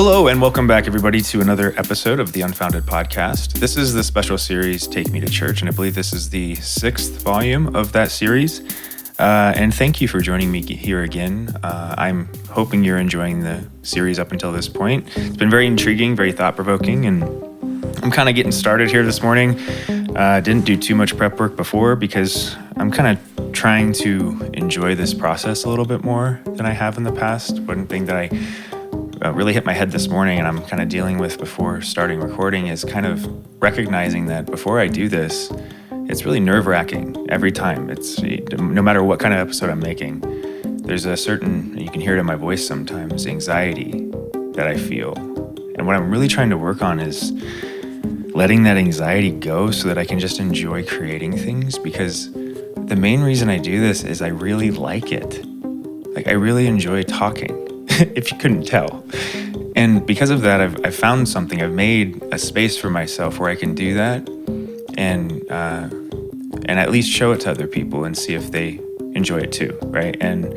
Hello and welcome back, everybody, to another episode of the Unfounded podcast. This is the special series, Take Me to Church, and I believe this is the 6th volume of that series. And thank you for joining me here again. I'm hoping you're enjoying the series up until this point. It's been very intriguing, very thought-provoking, and I'm kind of getting started here this morning. Didn't do too much prep work before because I'm kind of trying to enjoy this process a little bit more than I have in the past. One thing that I really hit my head this morning and I'm kind of dealing with before starting recording is kind of recognizing that before I do this, it's really nerve-wracking every time. It's no matter what kind of episode I'm making, there's a certain, you can hear it in my voice sometimes, anxiety that I feel. And what I'm really trying to work on is letting that anxiety go so that I can just enjoy creating things, because the main reason I do this is I really like it. Like, I really enjoy talking. If you couldn't tell. And because of that, I've found something. I've made a space for myself where I can do that and at least show it to other people and see if they enjoy it too, right? And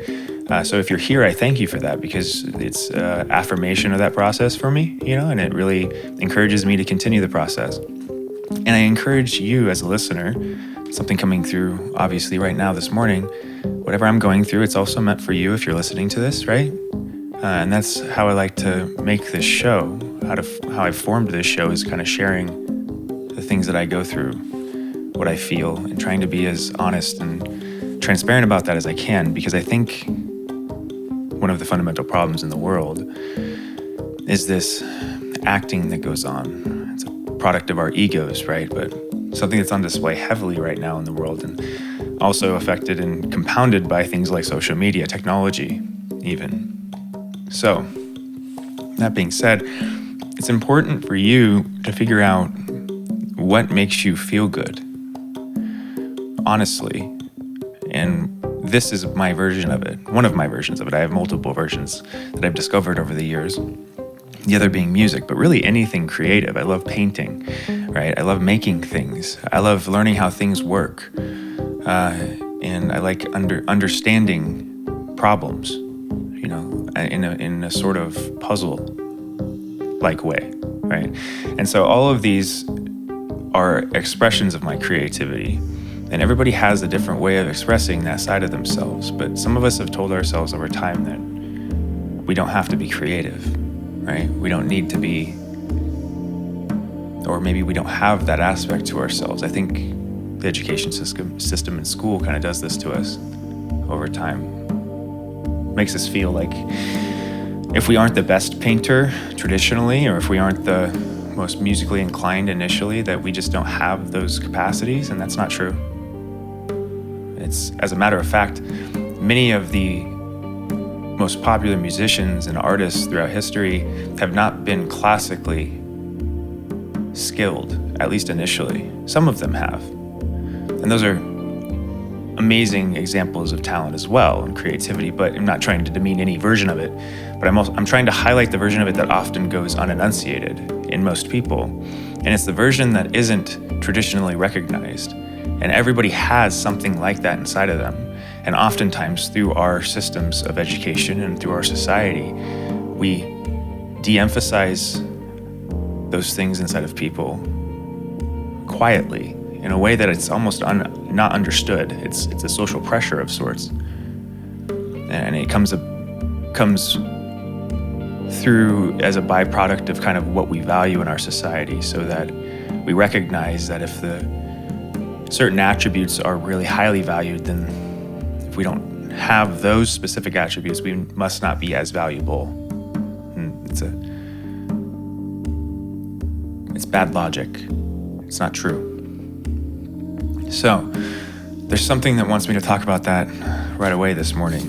so if you're here, I thank you for that, because it's affirmation of that process for me, and it really encourages me to continue the process. And I encourage you as a listener, something coming through obviously right now this morning, whatever I'm going through, it's also meant for you if you're listening to this, right? And that's how I like to make this show. How I formed this show is kind of sharing the things that I go through, what I feel, and trying to be as honest and transparent about that as I can, because I think one of the fundamental problems in the world is this acting that goes on. It's a product of our egos, right? But something that's on display heavily right now in the world, and also affected and compounded by things like social media, technology, even. So, that being said, it's important for you to figure out what makes you feel good, honestly. And this is my version of it, one of my versions of it. I have multiple versions that I've discovered over the years. The other being music, but really anything creative. I love painting, right? I love making things. I love learning how things work. And I like understanding problems, in a sort of puzzle-like way, right? And so all of these are expressions of my creativity, and everybody has a different way of expressing that side of themselves. But some of us have told ourselves over time that we don't have to be creative, right? We don't need to be, or maybe we don't have that aspect to ourselves. I think the education system in school kind of does this to us over time. Makes us feel like if we aren't the best painter traditionally, or if we aren't the most musically inclined initially, that we just don't have those capacities, and that's not true. It's, as a matter of fact, many of the most popular musicians and artists throughout history have not been classically skilled, at least initially. Some of them have. And those are amazing examples of talent as well and creativity, but I'm not trying to demean any version of it, but I'm trying to highlight the version of it that often goes unenunciated in most people. And it's the version that isn't traditionally recognized. And everybody has something like that inside of them. And oftentimes through our systems of education and through our society, we de-emphasize those things inside of people quietly, in a way that it's almost not understood. It's a social pressure of sorts, and it comes through as a byproduct of kind of what we value in our society, so that we recognize that if the certain attributes are really highly valued, then if we don't have those specific attributes, we must not be as valuable. And it's bad logic. It's not true. So, there's something that wants me to talk about that right away this morning,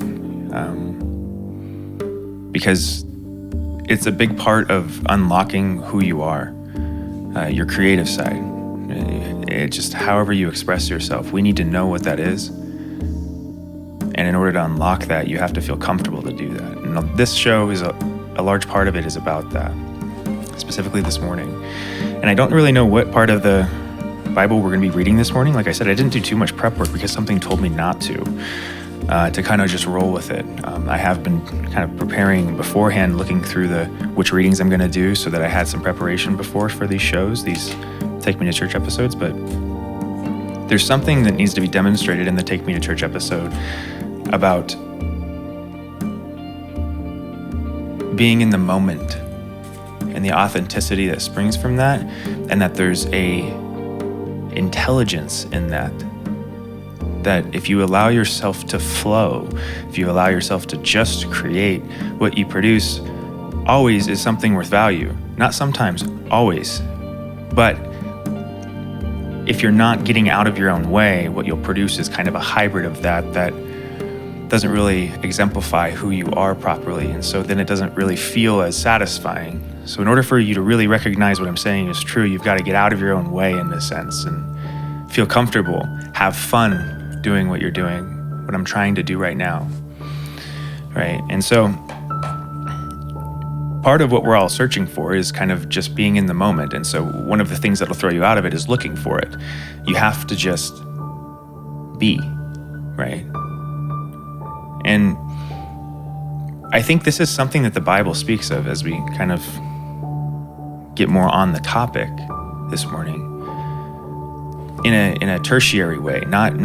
because it's a big part of unlocking who you are, your creative side. It just however you express yourself. We need to know what that is, and in order to unlock that, you have to feel comfortable to do that. And this show is a large part of it is about that, specifically this morning. And I don't really know what part of the Bible we're going to be reading this morning. Like I said, I didn't do too much prep work because something told me not to. to kind of just roll with it. I have been kind of preparing beforehand, looking through which readings I'm going to do so that I had some preparation before for these shows, these Take Me to Church episodes. But there's something that needs to be demonstrated in the Take Me to Church episode about being in the moment and the authenticity that springs from that, and that there's a intelligence in that if you allow yourself to flow, if you allow yourself to just create, what you produce always is something worth value. Not sometimes, always. But if you're not getting out of your own way, what you'll produce is kind of a hybrid of that doesn't really exemplify who you are properly, and so then it doesn't really feel as satisfying. So in order for you to really recognize what I'm saying is true, you've got to get out of your own way in a sense and feel comfortable, have fun doing what you're doing, what I'm trying to do right now, right? And so part of what we're all searching for is kind of just being in the moment. And so one of the things that'll throw you out of it is looking for it. You have to just be, right? And I think this is something that the Bible speaks of as we kind of get more on the topic this morning in a tertiary way, not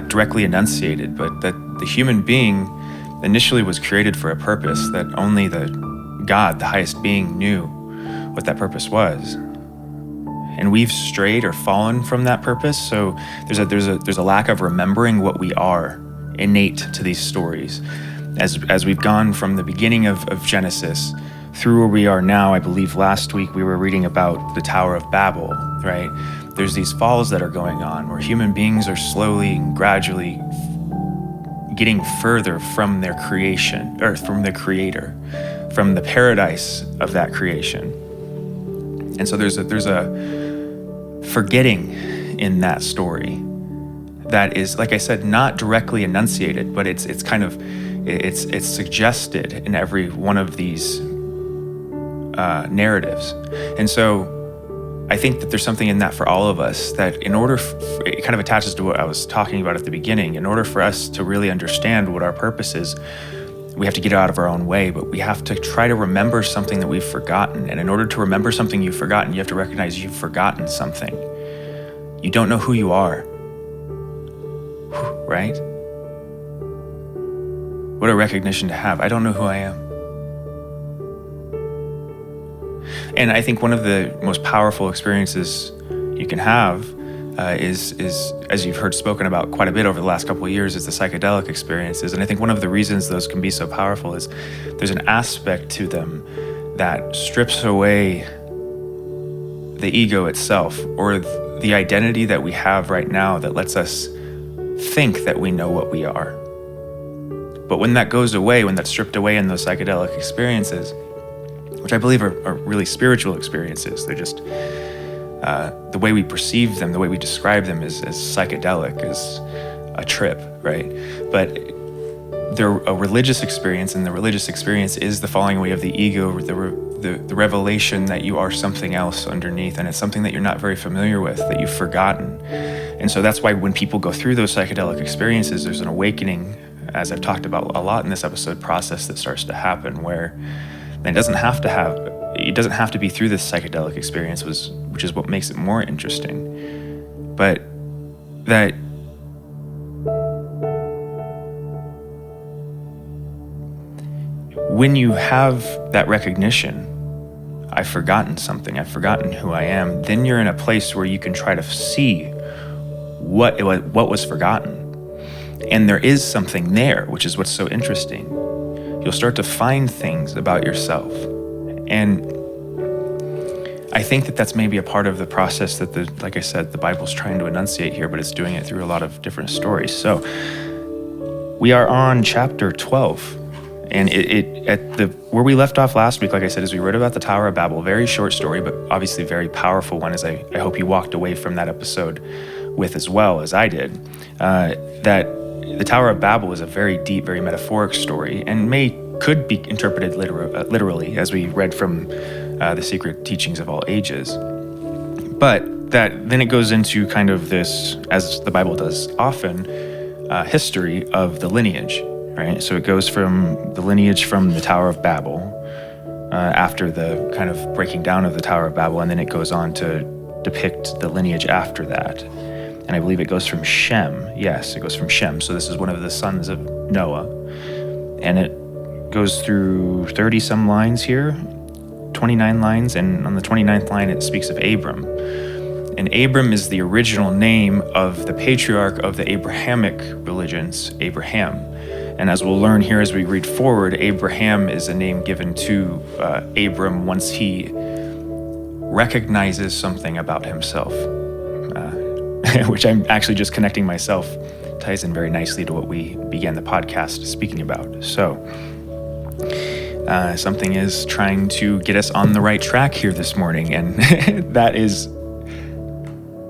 directly enunciated, but that the human being initially was created for a purpose that only the God, the highest being, knew what that purpose was. And we've strayed or fallen from that purpose. So there's a lack of remembering what we are innate to these stories. As we've gone from the beginning of Genesis through where we are now, I believe last week we were reading about the Tower of Babel, right? There's these falls that are going on where human beings are slowly and gradually getting further from their creation, or from their creator, from the paradise of that creation. And so there's a forgetting in that story that is, like I said, not directly enunciated, but it's suggested in every one of these narratives. And so I think that there's something in that for all of us that it kind of attaches to what I was talking about at the beginning. In order for us to really understand what our purpose is, we have to get out of our own way, but we have to try to remember something that we've forgotten. And in order to remember something you've forgotten, you have to recognize you've forgotten something. You don't know who you are, right? What a recognition to have. I don't know who I am. And I think one of the most powerful experiences you can have is, as you've heard spoken about quite a bit over the last couple of years, is the psychedelic experiences. And I think one of the reasons those can be so powerful is there's an aspect to them that strips away the ego itself, or the identity that we have right now that lets us think that we know what we are. But when that goes away, when that's stripped away in those psychedelic experiences, which I believe are really spiritual experiences, they're just the way we perceive them, the way we describe them is psychedelic, is a trip, right? But they're a religious experience, and the religious experience is the falling away of the ego, the revelation that you are something else underneath, and it's something that you're not very familiar with, that you've forgotten. And so that's why when people go through those psychedelic experiences, there's an awakening, as I've talked about a lot in this episode, process that starts to happen where it doesn't have to be through this psychedelic experience, which is what makes it more interesting. But that when you have that recognition, I've forgotten something, I've forgotten who I am, then you're in a place where you can try to see what was forgotten. And there is something there, which is what's so interesting. You'll start to find things about yourself. And I think that that's maybe a part of the process that, like I said, the Bible's trying to enunciate here, but it's doing it through a lot of different stories. So we are on chapter 12. And where we left off last week, like I said, is we read about the Tower of Babel. Very short story, but obviously very powerful one, as I hope you walked away from that episode with as well as I did. That the Tower of Babel is a very deep, very metaphoric story, and could be interpreted literally, as we read from the secret teachings of all ages. But that then it goes into kind of this, as the Bible does often, history of the lineage, right? So it goes from the lineage from the Tower of Babel, after the kind of breaking down of the Tower of Babel, and then it goes on to depict the lineage after that. And I believe it goes from Shem. Yes, it goes from Shem. So this is one of the sons of Noah. And it goes through 30 some lines here, 29 lines, and on the 29th line it speaks of Abram. And Abram is the original name of the patriarch of the Abrahamic religions, Abraham. And as we'll learn here as we read forward, Abraham is a name given to Abram once he recognizes something about himself, which I'm actually just connecting myself, ties in very nicely to what we began the podcast speaking about. So something is trying to get us on the right track here this morning, and that is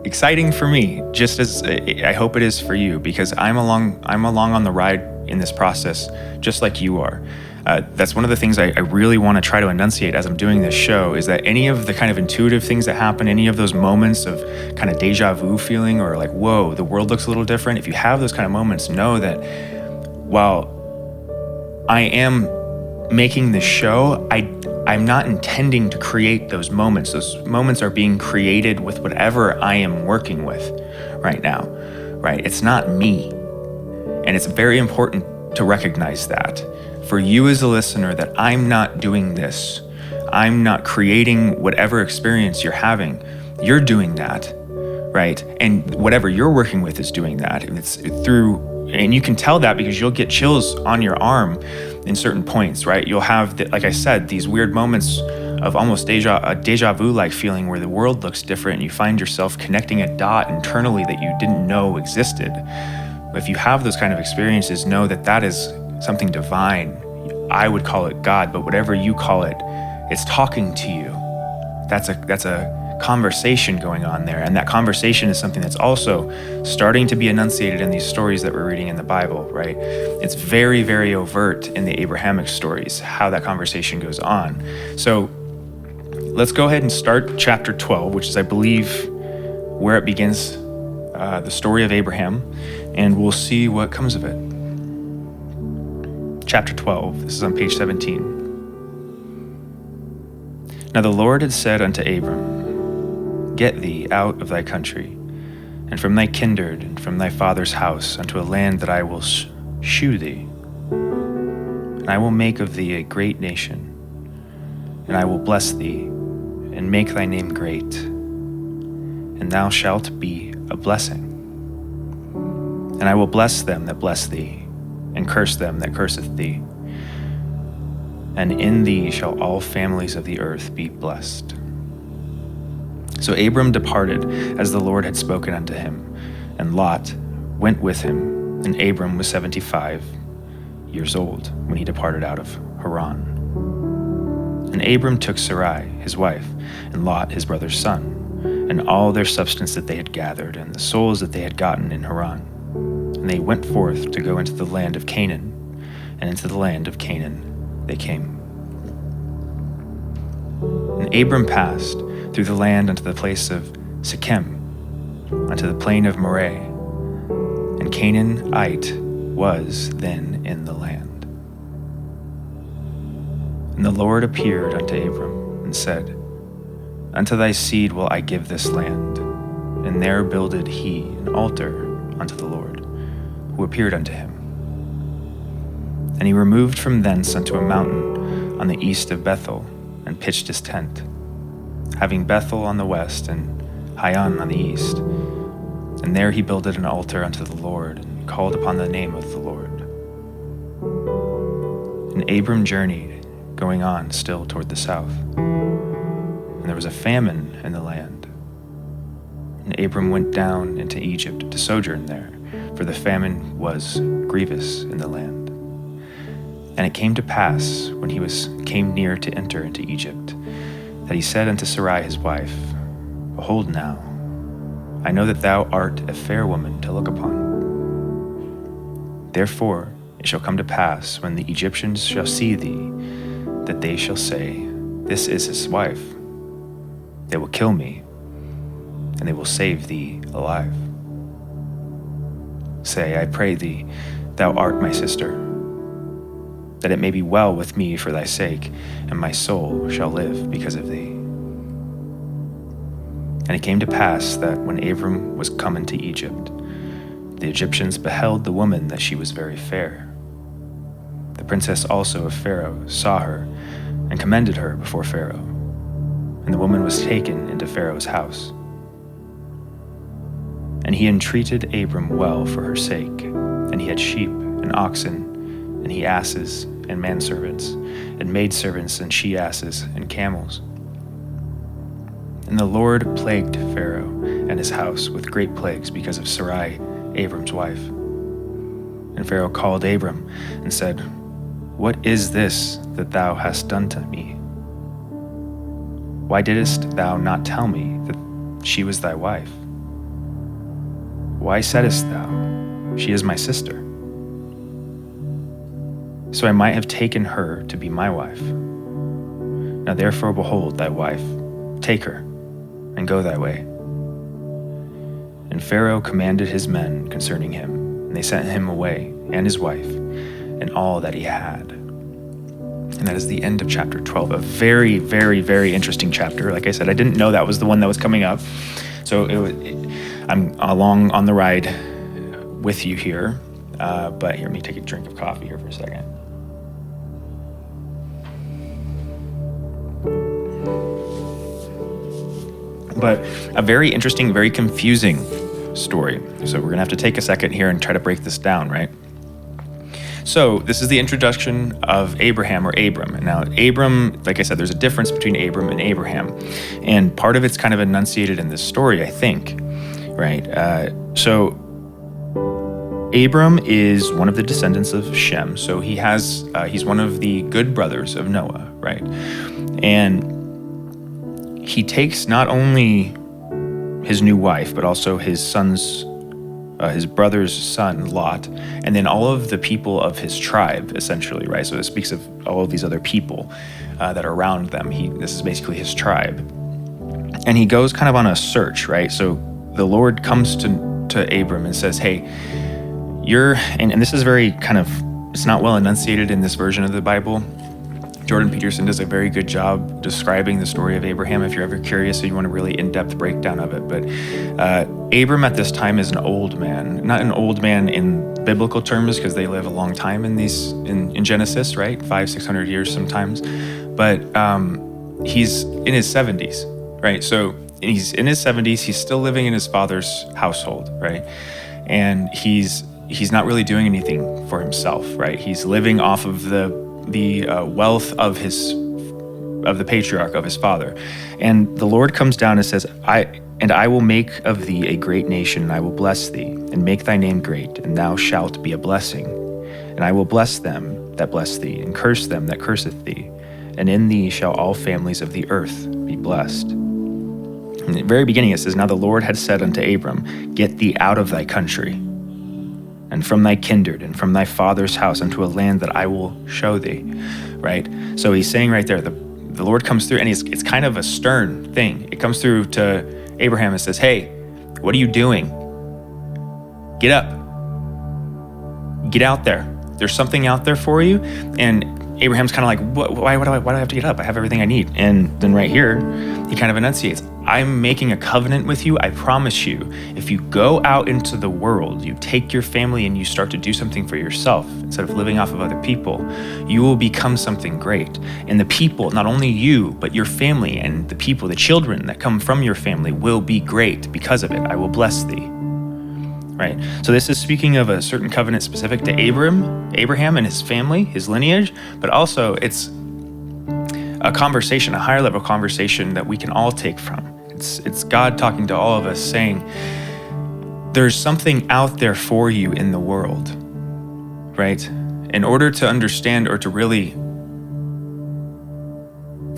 exciting for me, just as I hope it is for you, because I'm along on the ride in this process, just like you are. That's one of the things I really want to try to enunciate as I'm doing this show, is that any of the kind of intuitive things that happen, any of those moments of kind of deja vu feeling, or like, whoa, the world looks a little different. If you have those kind of moments, know that while I am making this show, I'm not intending to create those moments. Those moments are being created with whatever I am working with right now, right? It's not me. And it's very important to recognize that for you as a listener, that I'm not doing this. I'm not creating whatever experience you're having. You're doing that, right? And whatever you're working with is doing that. It's through, and you can tell that because you'll get chills on your arm in certain points, right? You'll have, like I said, these weird moments of almost a deja vu-like feeling where the world looks different and you find yourself connecting a dot internally that you didn't know existed. If you have those kind of experiences, know that that is something divine. I would call it God, but whatever you call it, it's talking to you. That's a conversation going on there. And that conversation is something that's also starting to be enunciated in these stories that we're reading in the Bible, right? It's very, very overt in the Abrahamic stories, how that conversation goes on. So let's go ahead and start chapter 12, which is, I believe, where it begins, the story of Abraham, and we'll see what comes of it. Chapter 12, this is on page 17. Now the Lord had said unto Abram, Get thee out of thy country, and from thy kindred, and from thy father's house, unto a land that I will shew thee. And I will make of thee a great nation, and I will bless thee, and make thy name great, and thou shalt be a blessing. And I will bless them that bless thee, and curse them that curseth thee. And in thee shall all families of the earth be blessed. So Abram departed as the Lord had spoken unto him, and Lot went with him, and Abram was 75 years old when he departed out of Haran. And Abram took Sarai, his wife, and Lot, his brother's son, and all their substance that they had gathered, and the souls that they had gotten in Haran. And they went forth to go into the land of Canaan, and into the land of Canaan they came. And Abram passed through the land unto the place of Shechem, unto the plain of Moreh, and Canaanite was then in the land. And the Lord appeared unto Abram, and said, Unto thy seed will I give this land. And there builded he an altar unto the Lord, who appeared unto him. And he removed from thence unto a mountain on the east of Bethel, and pitched his tent, having Bethel on the west, and Hayan on the east. And there he builded an altar unto the Lord, and called upon the name of the Lord. And Abram journeyed, going on still toward the south. And there was a famine in the land. And Abram went down into Egypt to sojourn there, for the famine was grievous in the land. And it came to pass, when he came near to enter into Egypt, that he said unto Sarai his wife, Behold now, I know that thou art a fair woman to look upon. Therefore it shall come to pass, when the Egyptians shall see thee, that they shall say, This is his wife. They will kill me, and they will save thee alive. Say, I pray thee, thou art my sister, that it may be well with me for thy sake, and my soul shall live because of thee. And it came to pass that when Abram was come into Egypt, the Egyptians beheld the woman that she was very fair. The princess also of Pharaoh saw her, and commended her before Pharaoh. And the woman was taken into Pharaoh's house. And he entreated Abram well for her sake, and he had sheep and oxen, and he asses and manservants, and maidservants and she-asses and camels. And the Lord plagued Pharaoh and his house with great plagues because of Sarai, Abram's wife. And Pharaoh called Abram and said, What is this that thou hast done to me? Why didst thou not tell me that she was thy wife? Why saidst thou, She is my sister? So I might have taken her to be my wife. Now therefore behold thy wife, take her, and go thy way. And Pharaoh commanded his men concerning him, and they sent him away, and his wife, and all that he had. And that is the end of chapter 12. A very, very, very interesting chapter. Like I said, I didn't know that was the one that was coming up. So I'm along on the ride with you here. But here, let me take a drink of coffee here for a second. But a very interesting, very confusing story. So we're going to have to take a second here and try to break this down, right? So this is the introduction of Abraham or Abram. And now Abram, like I said, there's a difference between Abram and Abraham. And part of it's kind of enunciated in this story, I think, right? So Abram is one of the descendants of Shem. So he's one of the good brothers of Noah, right? And he takes not only his new wife, but also his brother's son, Lot, and then all of the people of his tribe, essentially, right? So it speaks of all of these other people that are around them. This is basically his tribe. And he goes kind of on a search, right? So the Lord comes to Abram and says, hey, and this is very kind of, it's not well enunciated in this version of the Bible. Jordan Peterson does a very good job describing the story of Abraham if you're ever curious and you want a really in-depth breakdown of it. But Abram at this time is an old man, not an old man in biblical terms because they live a long time in Genesis, right? 500-600 years sometimes. But he's in his 70s, right? So he's in his 70s, he's still living in his father's household, right? And he's not really doing anything for himself, right? He's living off of the wealth of the patriarch, of his father. And the Lord comes down and says, I will make of thee a great nation, and I will bless thee, and make thy name great, and thou shalt be a blessing. And I will bless them that bless thee, and curse them that curseth thee. And in thee shall all families of the earth be blessed. In the very beginning it says, Now the Lord had said unto Abram, Get thee out of thy country, and from thy kindred, and from thy father's house, unto a land that I will show thee, right? So he's saying right there, the Lord comes through, and it's kind of a stern thing. It comes through to Abraham and says, hey, what are you doing? Get up. Get out there. There's something out there for you. And Abraham's kind of like, why do I have to get up? I have everything I need. And then right here, he kind of enunciates, I'm making a covenant with you. I promise you, if you go out into the world, you take your family and you start to do something for yourself instead of living off of other people, you will become something great. And the people, not only you, but your family and the people, the children that come from your family will be great because of it. I will bless thee. Right? So this is speaking of a certain covenant specific to Abraham and his family, his lineage, but also it's a conversation, a higher level conversation that we can all take from. It's God talking to all of us saying, there's something out there for you in the world, right? In order to understand or to really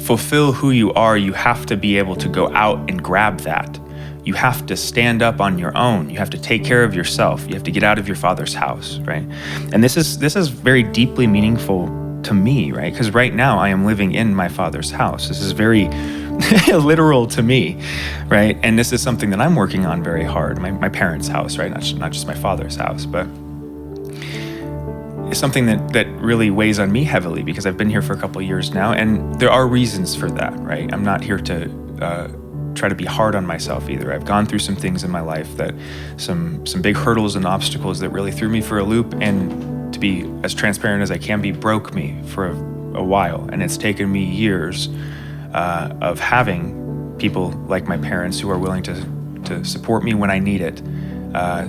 fulfill who you are, you have to be able to go out and grab that. You have to stand up on your own. You have to take care of yourself. You have to get out of your father's house, right? And this is very deeply meaningful to me, right? Because right now I am living in my father's house. This is very literal to me, right? And this is something that I'm working on very hard. My parents' house, right? Not just my father's house, but it's something that really weighs on me heavily because I've been here for a couple of years now, and there are reasons for that, right? I'm not here to try to be hard on myself either. I've gone through some things in my life that some big hurdles and obstacles that really threw me for a loop, and to be as transparent as I can be, broke me for a while. And it's taken me years of having people like my parents who are willing to support me when I need it,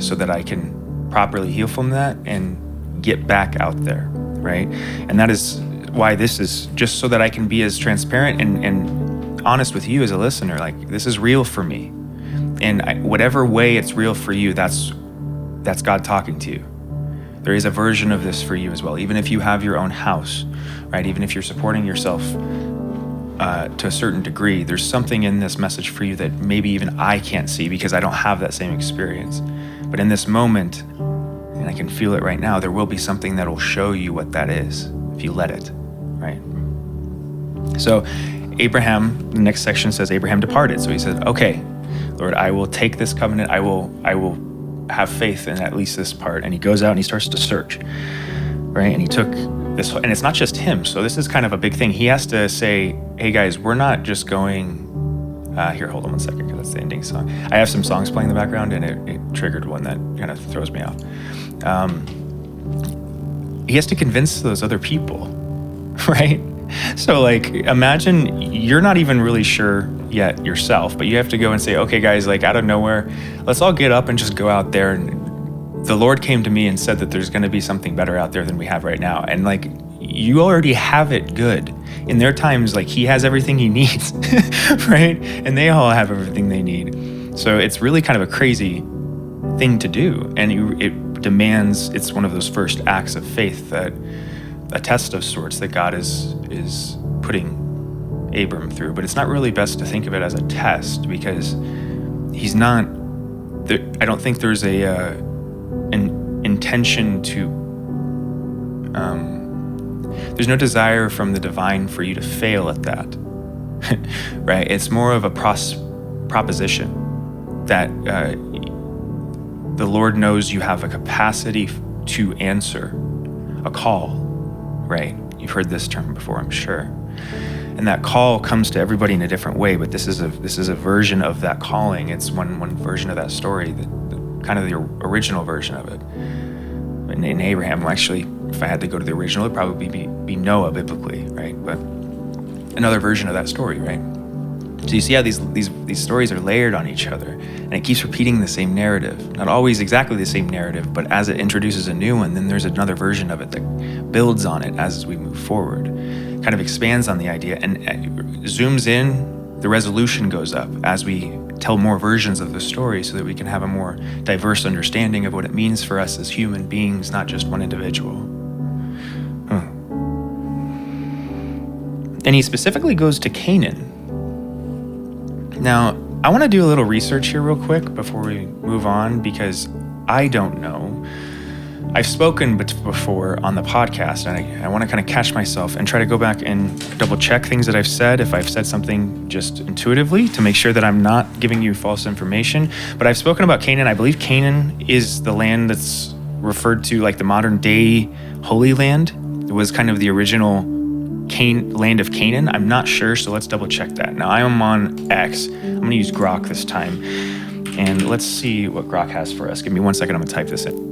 so that I can properly heal from that and get back out there, right? And that is why this is just so that I can be as transparent and honest with you as a listener. Like, this is real for me, and whatever way it's real for you, that's God talking to you. There is a version of this for you as well, even if you have your own house, right? Even if you're supporting yourself to a certain degree, there's something in this message for you that maybe even I can't see because I don't have that same experience. But in this moment, and I can feel it right now, there will be something that will show you what that is if you let it, right? So Abraham, the next section says Abraham departed. So he said, okay, Lord, I will take this covenant. I will have faith in at least this part. And he goes out and he starts to search, right? And he took this, and it's not just him. So this is kind of a big thing. He has to say, hey guys, we're not just going, here, hold on one second, because that's the ending song. I have some songs playing in the background, and it triggered one that kind of throws me off. He has to convince those other people, right? So like, imagine you're not even really sure yet yourself, but you have to go and say, okay guys, like out of nowhere, let's all get up and just go out there. And the Lord came to me and said that there's going to be something better out there than we have right now. And like, you already have it good. In their times, like, he has everything he needs, right? And they all have everything they need. So it's really kind of a crazy thing to do. And it demands, it's one of those first acts of faith, that a test of sorts that God is putting Abram through. But it's not really best to think of it as a test, because he's not, I don't think there's an intention to, there's no desire from the divine for you to fail at that, right? It's more of a proposition that the Lord knows you have a capacity to answer a call, right? You've heard this term before, I'm sure. And that call comes to everybody in a different way, but this is a version of that calling. It's one version of that story, kind of the original version of it. In Abraham, well, actually, if I had to go to the original, it'd probably be Noah biblically, right? But another version of that story, right? So you see how these stories are layered on each other, and it keeps repeating the same narrative. Not always exactly the same narrative, but as it introduces a new one, then there's another version of it that builds on it as we move forward, kind of expands on the idea and zooms in. The resolution goes up as we tell more versions of the story, so that we can have a more diverse understanding of what it means for us as human beings, not just one individual. And he specifically goes to Canaan. Now, I want to do a little research here real quick before we move on, because I don't know. I've spoken before on the podcast, and I want to kind of catch myself and try to go back and double check things that I've said, if I've said something just intuitively, to make sure that I'm not giving you false information. But I've spoken about Canaan. I believe Canaan is the land that's referred to like the modern day Holy Land. It was kind of the original land of Canaan. I'm not sure, so let's double check that. Now, I am on X. I'm going to use Grok this time, and let's see what Grok has for us. Give me 1 second. I'm going to type this in.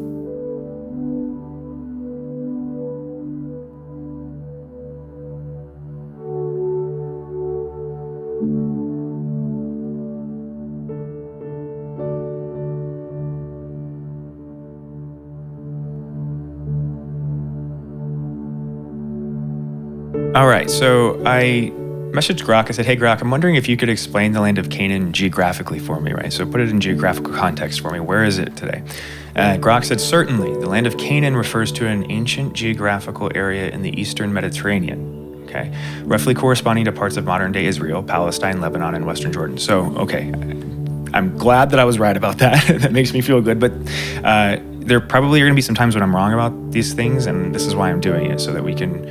All right, so I messaged Grok. I said, hey, Grok, I'm wondering if you could explain the land of Canaan geographically for me, right? So put it in geographical context for me. Where is it today? Grok said, certainly. The land of Canaan refers to an ancient geographical area in the eastern Mediterranean, okay? Roughly corresponding to parts of modern-day Israel, Palestine, Lebanon, and Western Jordan. So, okay, I'm glad that I was right about that. That makes me feel good, but there probably are going to be some times when I'm wrong about these things, and this is why I'm doing it, so that we can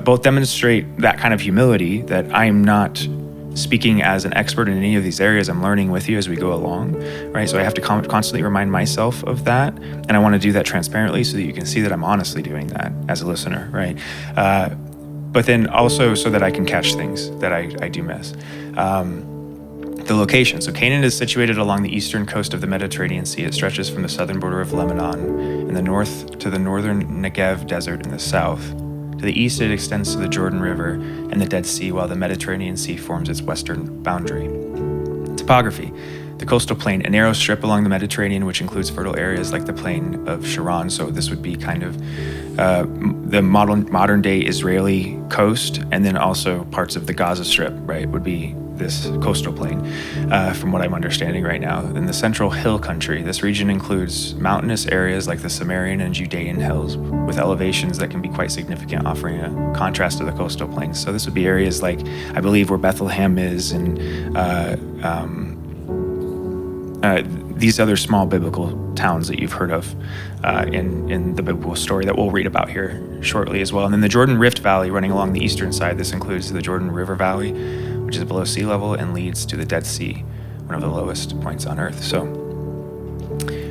both demonstrate that kind of humility, that I am not speaking as an expert in any of these areas. I'm learning with you as we go along, right? So I have to constantly remind myself of that, and I want to do that transparently so that you can see that I'm honestly doing that as a listener, right? But then also so that I can catch things that I do miss. The location. So Canaan is situated along the eastern coast of the Mediterranean Sea. It stretches from the southern border of Lebanon in the north to the northern Negev desert in the south. To the east, it extends to the Jordan River and the Dead Sea, while the Mediterranean Sea forms its western boundary. Topography. The coastal plain, a narrow strip along the Mediterranean, which includes fertile areas like the plain of Sharon. So this would be kind of the modern day Israeli coast, and then also parts of the Gaza Strip, right, would be this coastal plain, from what I'm understanding right now. In the central hill country, this region includes mountainous areas like the Sumerian and Judean hills with elevations that can be quite significant, offering a contrast to the coastal plains. So this would be areas like, I believe, where Bethlehem is, and these other small biblical towns that you've heard of in the biblical story that we'll read about here shortly as well. And then the Jordan Rift Valley running along the eastern side. This includes the Jordan River Valley, which is below sea level and leads to the Dead Sea, one of the lowest points on Earth. So,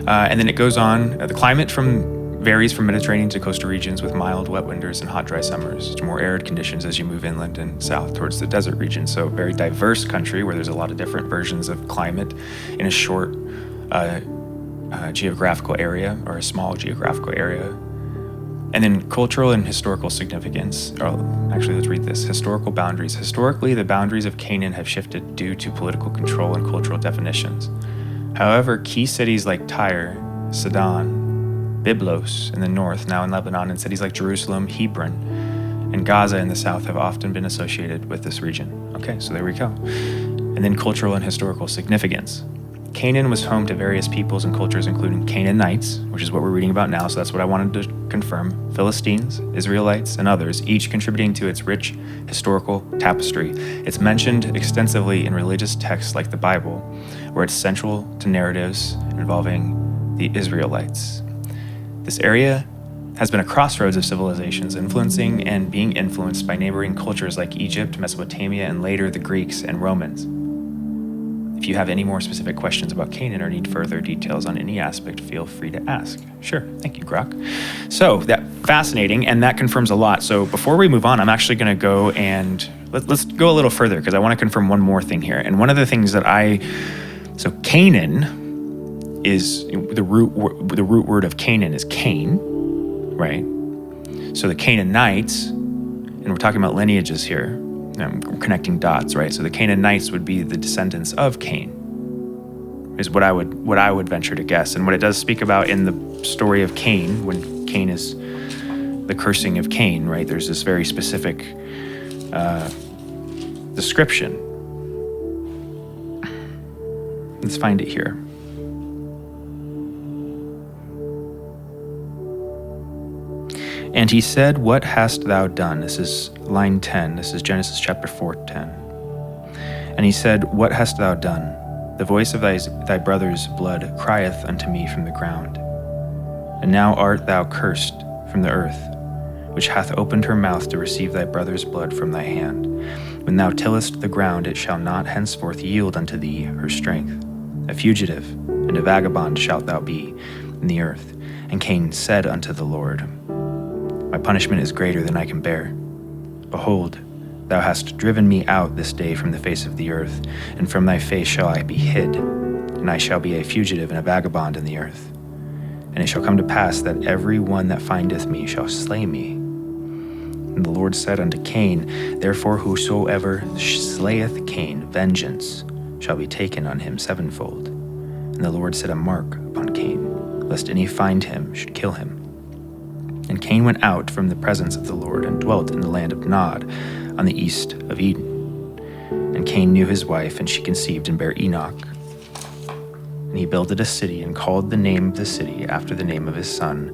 and then it goes on. The climate varies from Mediterranean to coastal regions with mild, wet winters and hot, dry summers to more arid conditions as you move inland and south towards the desert region. So, very diverse country where there's a lot of different versions of climate in a short geographical area, or a small geographical area. And then cultural and historical significance. Actually, let's read this. Historical boundaries. Historically, the boundaries of Canaan have shifted due to political control and cultural definitions. However, key cities like Tyre, Sidon, Byblos in the north, now in Lebanon, and cities like Jerusalem, Hebron, and Gaza in the south have often been associated with this region. Okay, so there we go. And then cultural and historical significance. Canaan was home to various peoples and cultures, including Canaanites, which is what we're reading about now, so that's what I wanted to confirm, Philistines, Israelites, and others, each contributing to its rich historical tapestry. It's mentioned extensively in religious texts like the Bible, where it's central to narratives involving the Israelites. This area has been a crossroads of civilizations, influencing and being influenced by neighboring cultures like Egypt, Mesopotamia, and later the Greeks and Romans. If you have any more specific questions about Canaan or need further details on any aspect, feel free to ask. Sure. Thank you, Grok. So that fascinating, and that confirms a lot. So before we move on, I'm actually going to go and let's go a little further, because I want to confirm one more thing here. And one of the things that so Canaan is the root word of Canaan is Cain, right? So the Canaanites, and we're talking about lineages here. I'm connecting dots, right? So the Canaanites would be the descendants of Cain, is what I would venture to guess. And what it does speak about in the story of Cain, when Cain is the cursing of Cain, right? There's this very specific description. Let's find it here. And he said, "What hast thou done?" This is line 10. This is Genesis chapter 4:10. And he said, "What hast thou done? The voice of thy brother's blood crieth unto me from the ground. And now art thou cursed from the earth, which hath opened her mouth to receive thy brother's blood from thy hand. When thou tillest the ground, it shall not henceforth yield unto thee her strength. A fugitive and a vagabond shalt thou be in the earth." And Cain said unto the Lord, "My punishment is greater than I can bear. Behold, thou hast driven me out this day from the face of the earth, and from thy face shall I be hid, and I shall be a fugitive and a vagabond in the earth. And it shall come to pass that every one that findeth me shall slay me." And the Lord said unto Cain, "Therefore whosoever slayeth Cain, vengeance shall be taken on him sevenfold." And the Lord set a mark upon Cain, lest any find him should kill him. And Cain went out from the presence of the Lord and dwelt in the land of Nod on the east of Eden. And Cain knew his wife, and she conceived and bare Enoch. And he builded a city and called the name of the city after the name of his son,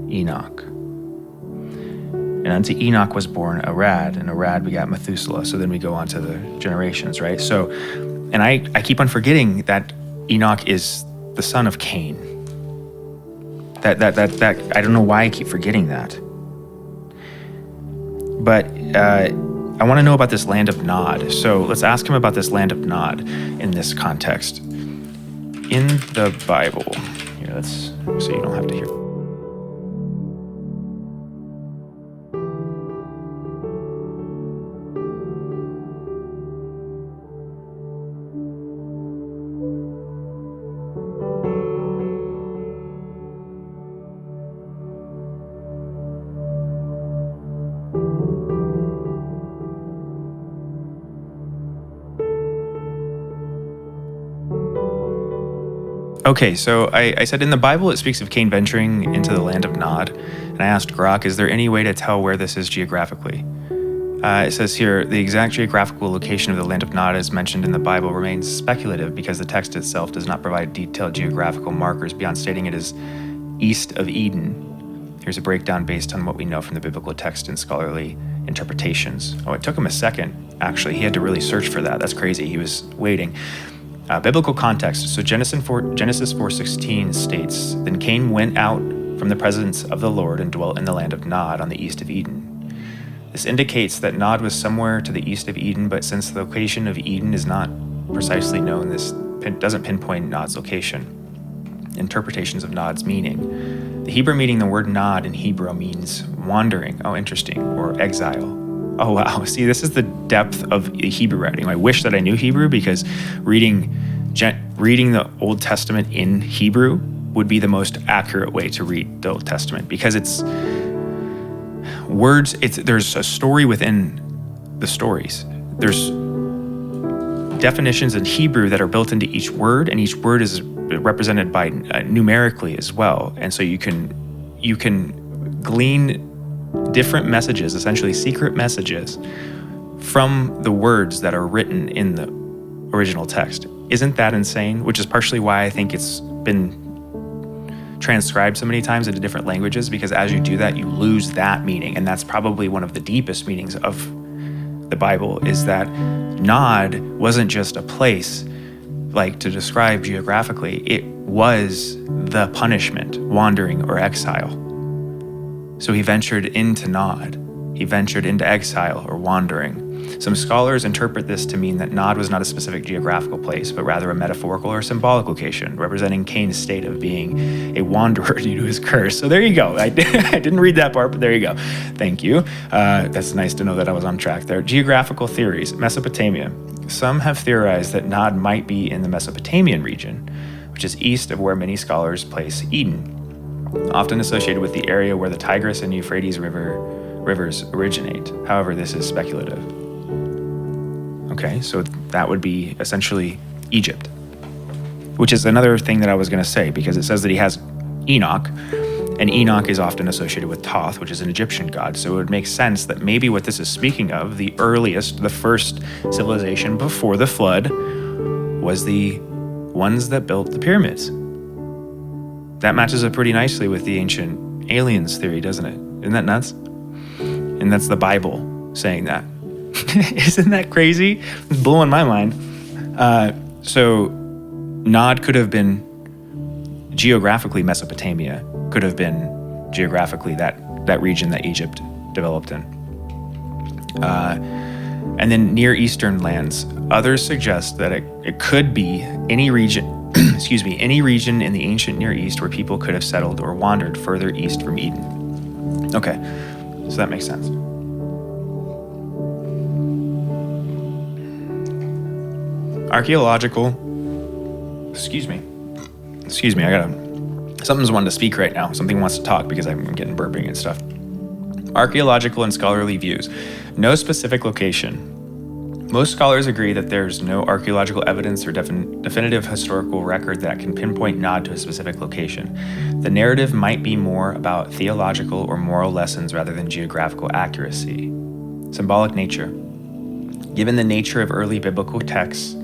Enoch. And unto Enoch was born Arad, and Arad begat Methuselah. So then we go on to the generations, right? So, and I keep on forgetting that Enoch is the son of Cain. That I don't know why I keep forgetting that. But I want to know about this land of Nod. So let's ask him about this land of Nod in this context. In the Bible, here, so you don't have to hear. Okay, so I said in the Bible it speaks of Cain venturing into the land of Nod, and I asked Grok, is there any way to tell where this is geographically? It says here, the exact geographical location of the land of Nod as mentioned in the Bible remains speculative because the text itself does not provide detailed geographical markers beyond stating it is east of Eden. Here's a breakdown based on what we know from the biblical text and scholarly interpretations. Oh, it took him a second, actually. He had to really search for that. That's crazy. He was waiting. Biblical context. So Genesis 4:16 states, "Then Cain went out from the presence of the Lord and dwelt in the land of Nod on the east of Eden." This indicates that Nod was somewhere to the east of Eden, but since the location of Eden is not precisely known, this doesn't pinpoint Nod's location. Interpretations of Nod's meaning. The Hebrew meaning the word Nod in Hebrew means wandering. Oh, interesting. Or exile. Oh, wow. See, this is the depth of Hebrew writing. I wish that I knew Hebrew because reading the Old Testament in Hebrew would be the most accurate way to read the Old Testament because it's words. There's a story within the stories. There's definitions in Hebrew that are built into each word, and each word is represented by numerically as well. And so you can glean different messages, essentially secret messages, from the words that are written in the original text. Isn't that insane? Which is partially why I think it's been transcribed so many times into different languages, because as you do that, you lose that meaning. And that's probably one of the deepest meanings of the Bible, is that Nod wasn't just a place like to describe geographically. It was the punishment, wandering or exile. So he ventured into Nod. He ventured into exile or wandering. Some scholars interpret this to mean that Nod was not a specific geographical place, but rather a metaphorical or symbolic location, representing Cain's state of being a wanderer due to his curse. So there you go. I didn't read that part, but there you go. Thank you. That's nice to know that I was on track there. Geographical theories. Mesopotamia. Some have theorized that Nod might be in the Mesopotamian region, which is east of where many scholars place Eden, often associated with the area where the Tigris and Euphrates rivers originate. However, this is speculative. Okay, so that would be essentially Egypt, which is another thing that I was going to say, because it says that he has Enoch, and Enoch is often associated with Thoth, which is an Egyptian god. So it would make sense that maybe what this is speaking of, the first civilization before the flood, was the ones that built the pyramids. That matches up pretty nicely with the ancient aliens theory, doesn't it? Isn't that nuts? And that's the Bible saying that. Isn't that crazy? It's blowing my mind. So Nod could have been geographically Mesopotamia, could have been geographically that region that Egypt developed in. And then Near Eastern lands. Others suggest that it could be any region any region in the ancient Near East where people could have settled or wandered further east from Eden. Okay, so that makes sense. Archaeological, excuse me, something's wanting to speak right now. Something wants to talk because I'm getting burping and stuff. Archaeological and scholarly views. No specific location. Most scholars agree that there's no archaeological evidence or definitive historical record that can pinpoint Nod to a specific location. The narrative might be more about theological or moral lessons rather than geographical accuracy. Symbolic nature. Given the nature of early biblical texts,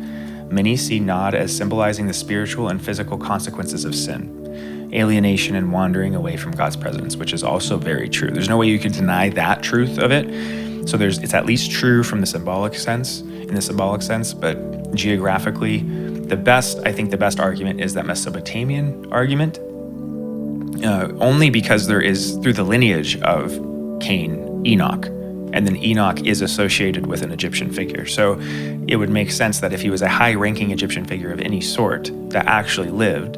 many see Nod as symbolizing the spiritual and physical consequences of sin, alienation and wandering away from God's presence, which is also very true. There's no way you can deny that truth of it. So it's at least true from the symbolic sense, but geographically, the best argument is that Mesopotamian argument, only because there is, through the lineage of Cain, Enoch, And then Enoch is associated with an Egyptian figure. So it would make sense that if he was a high-ranking Egyptian figure of any sort that actually lived,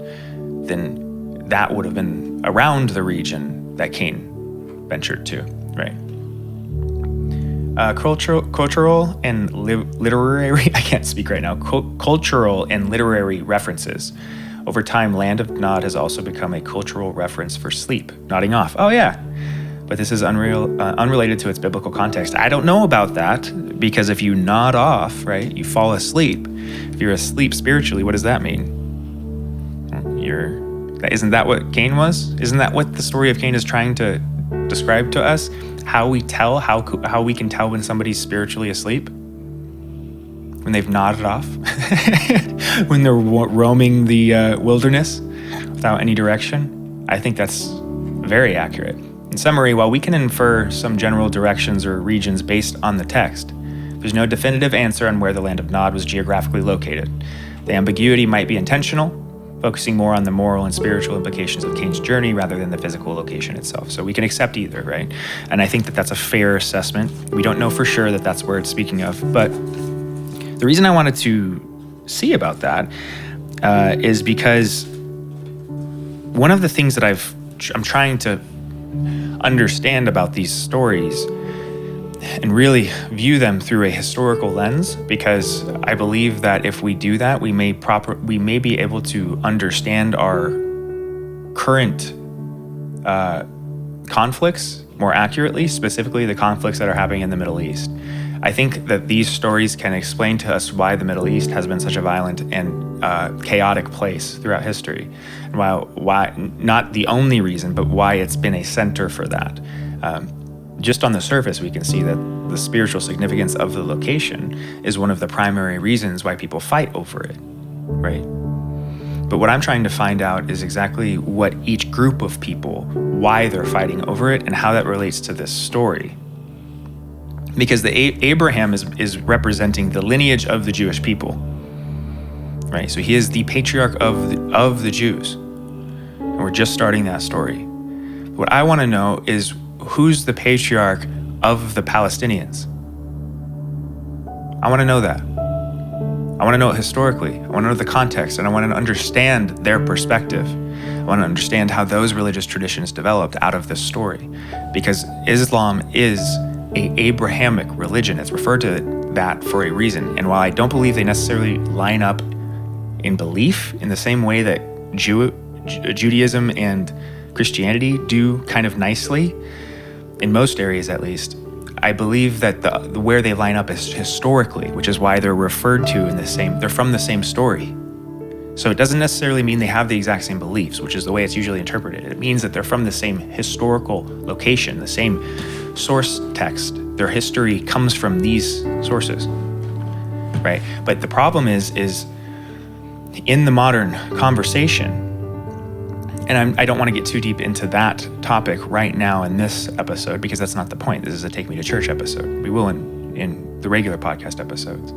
then that would have been around the region that Cain ventured to, right? Cultural and literary, I can't speak right now, cultural and literary references. Over time, Land of Nod has also become a cultural reference for sleep, nodding off. Oh yeah, but this is unrelated to its biblical context. I don't know about that, because if you nod off, right, you fall asleep. If you're asleep spiritually, what does that mean? Isn't that what Cain was? Isn't that what the story of Cain is trying to describe to us? How we can tell when somebody's spiritually asleep? When they've nodded off? When they're roaming the wilderness without any direction? I think that's very accurate. In summary, while we can infer some general directions or regions based on the text, there's no definitive answer on where the land of Nod was geographically located. The ambiguity might be intentional, focusing more on the moral and spiritual implications of Cain's journey rather than the physical location itself. So we can accept either, right? And I think that that's a fair assessment. We don't know for sure that that's where it's speaking of, but the reason I wanted to see about that is because one of the things that I'm trying to understand about these stories and really view them through a historical lens, because I believe that if we do that, we may be able to understand our current conflicts more accurately, specifically the conflicts that are happening in the Middle East. I think that these stories can explain to us why the Middle East has been such a violent and chaotic place throughout history, and why not the only reason, but why it's been a center for that. Just on the surface, we can see that the spiritual significance of the location is one of the primary reasons why people fight over it, right? But what I'm trying to find out is exactly what each group of people, why they're fighting over it, and how that relates to this story. Because Abraham is representing the lineage of the Jewish people, right? So he is the patriarch of the Jews, and we're just starting that story. What I want to know is, who's the patriarch of the Palestinians? I want to know that. I want to know it historically. I want to know the context, and I want to understand their perspective. I want to understand how those religious traditions developed out of this story, because Islam is an Abrahamic religion. It's referred to that for a reason. And while I don't believe they necessarily line up in belief in the same way that Judaism and Christianity do kind of nicely, in most areas at least, I believe that where they line up is historically, which is why they're referred to in they're from the same story. So it doesn't necessarily mean they have the exact same beliefs, which is the way it's usually interpreted. It means that they're from the same historical location, the same source text. Their history comes from these sources, right? But the problem is in the modern conversation, and I don't want to get too deep into that topic right now in this episode, because that's not the point. This is a Take Me to Church episode. We will in the regular podcast episodes.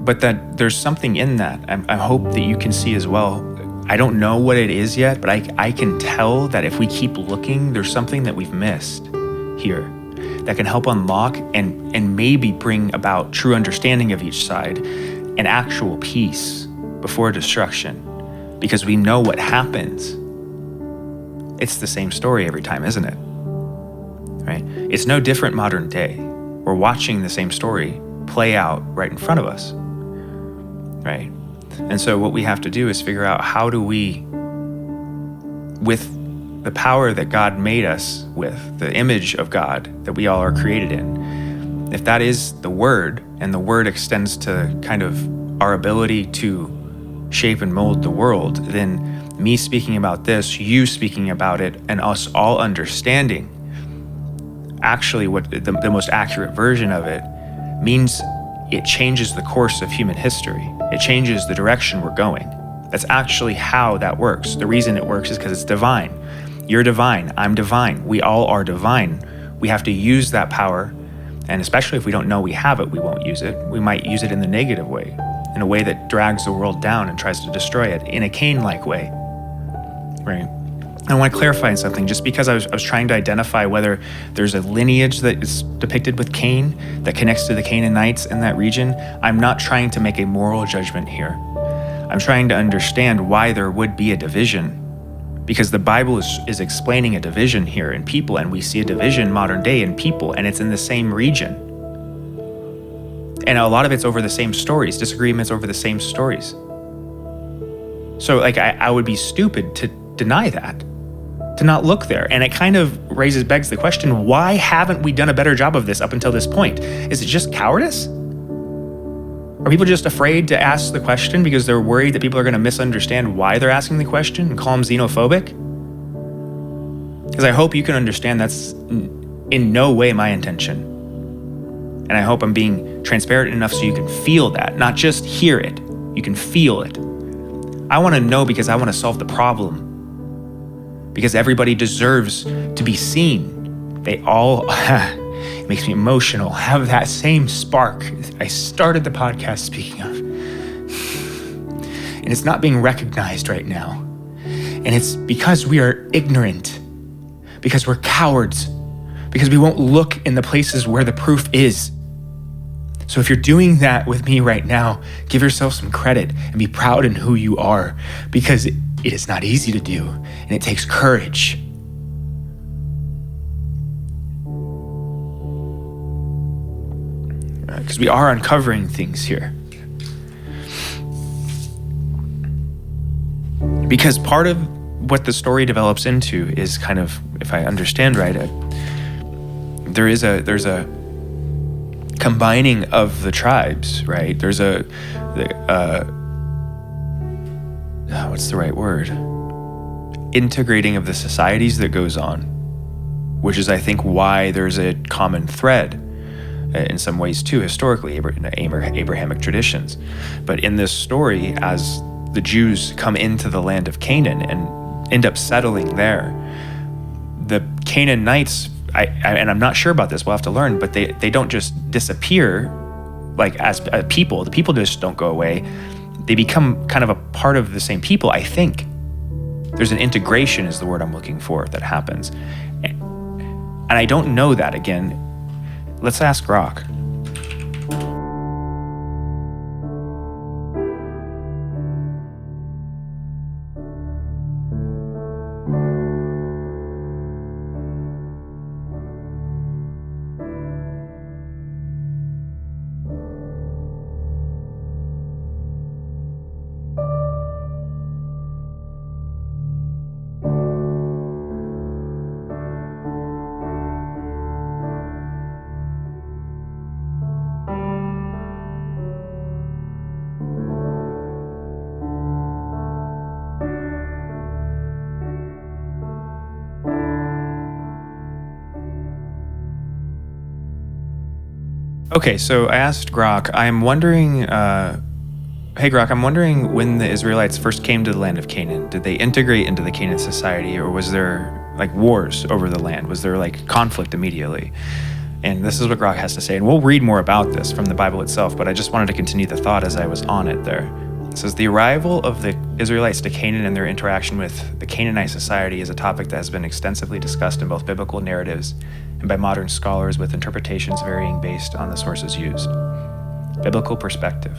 But that there's something in that. I hope that you can see as well. I don't know what it is yet, but I can tell that if we keep looking, there's something that we've missed here that can help unlock and maybe bring about true understanding of each side and actual peace before destruction. Because we know what happens. It's the same story every time, isn't it? Right? It's no different modern day. We're watching the same story play out right in front of us. Right? And so what we have to do is figure out, how do we, with the power that God made us with, the image of God that we all are created in, if that is the Word, and the Word extends to kind of our ability to shape and mold the world, then me speaking about this, you speaking about it, and us all understanding actually what the most accurate version of it means, it changes the course of human history. It changes the direction we're going. That's actually how that works. The reason it works is because it's divine. You're divine, I'm divine, we all are divine. We have to use that power, and especially if we don't know we have it, we won't use it. We might use it in the negative way, in a way that drags the world down and tries to destroy it, in a Cain-like way, right? I want to clarify something. Just because I was trying to identify whether there's a lineage that is depicted with Cain that connects to the Canaanites in that region, I'm not trying to make a moral judgment here. I'm trying to understand why there would be a division, because the Bible is explaining a division here in people, and we see a division modern day in people, and it's in the same region. And a lot of it's over the same stories, disagreements over the same stories. So I would be stupid to deny that, to not look there. And it kind of begs the question, why haven't we done a better job of this up until this point? Is it just cowardice? Are people just afraid to ask the question because they're worried that people are going to misunderstand why they're asking the question and call them xenophobic? Because I hope you can understand that's in no way my intention. And I hope I'm being transparent enough so you can feel that, not just hear it. You can feel it. I want to know because I want to solve the problem. Because everybody deserves to be seen. They all, it makes me emotional, have that same spark I started the podcast speaking of. And it's not being recognized right now. And it's because we are ignorant, because we're cowards, because we won't look in the places where the proof is. So if you're doing that with me right now, give yourself some credit and be proud in who you are, because it is not easy to do, and it takes courage. Because we are uncovering things here. Because part of what the story develops into is kind of, if I understand right, there's a combining of the tribes, right? There's what's the right word? Integrating of the societies that goes on, which is, I think, why there's a common thread in some ways too, historically, Abrahamic traditions. But in this story, as the Jews come into the land of Canaan and end up settling there, the Canaanites, and I'm not sure about this, we'll have to learn, but they don't just disappear like as a people. The people just don't go away. They become kind of a part of the same people, I think. There's an integration is the word I'm looking for that happens. And I don't know that, again. Let's ask Grok. Okay, so I asked Grok, I'm wondering, hey Grok, I'm wondering when the Israelites first came to the land of Canaan, did they integrate into the Canaan society, or was there like wars over the land? Was there like conflict immediately? And this is what Grok has to say, and we'll read more about this from the Bible itself, but I just wanted to continue the thought as I was on it there. It says, the arrival of the Israelites to Canaan and their interaction with the Canaanite society is a topic that has been extensively discussed in both biblical narratives and by modern scholars, with interpretations varying based on the sources used. Biblical perspective.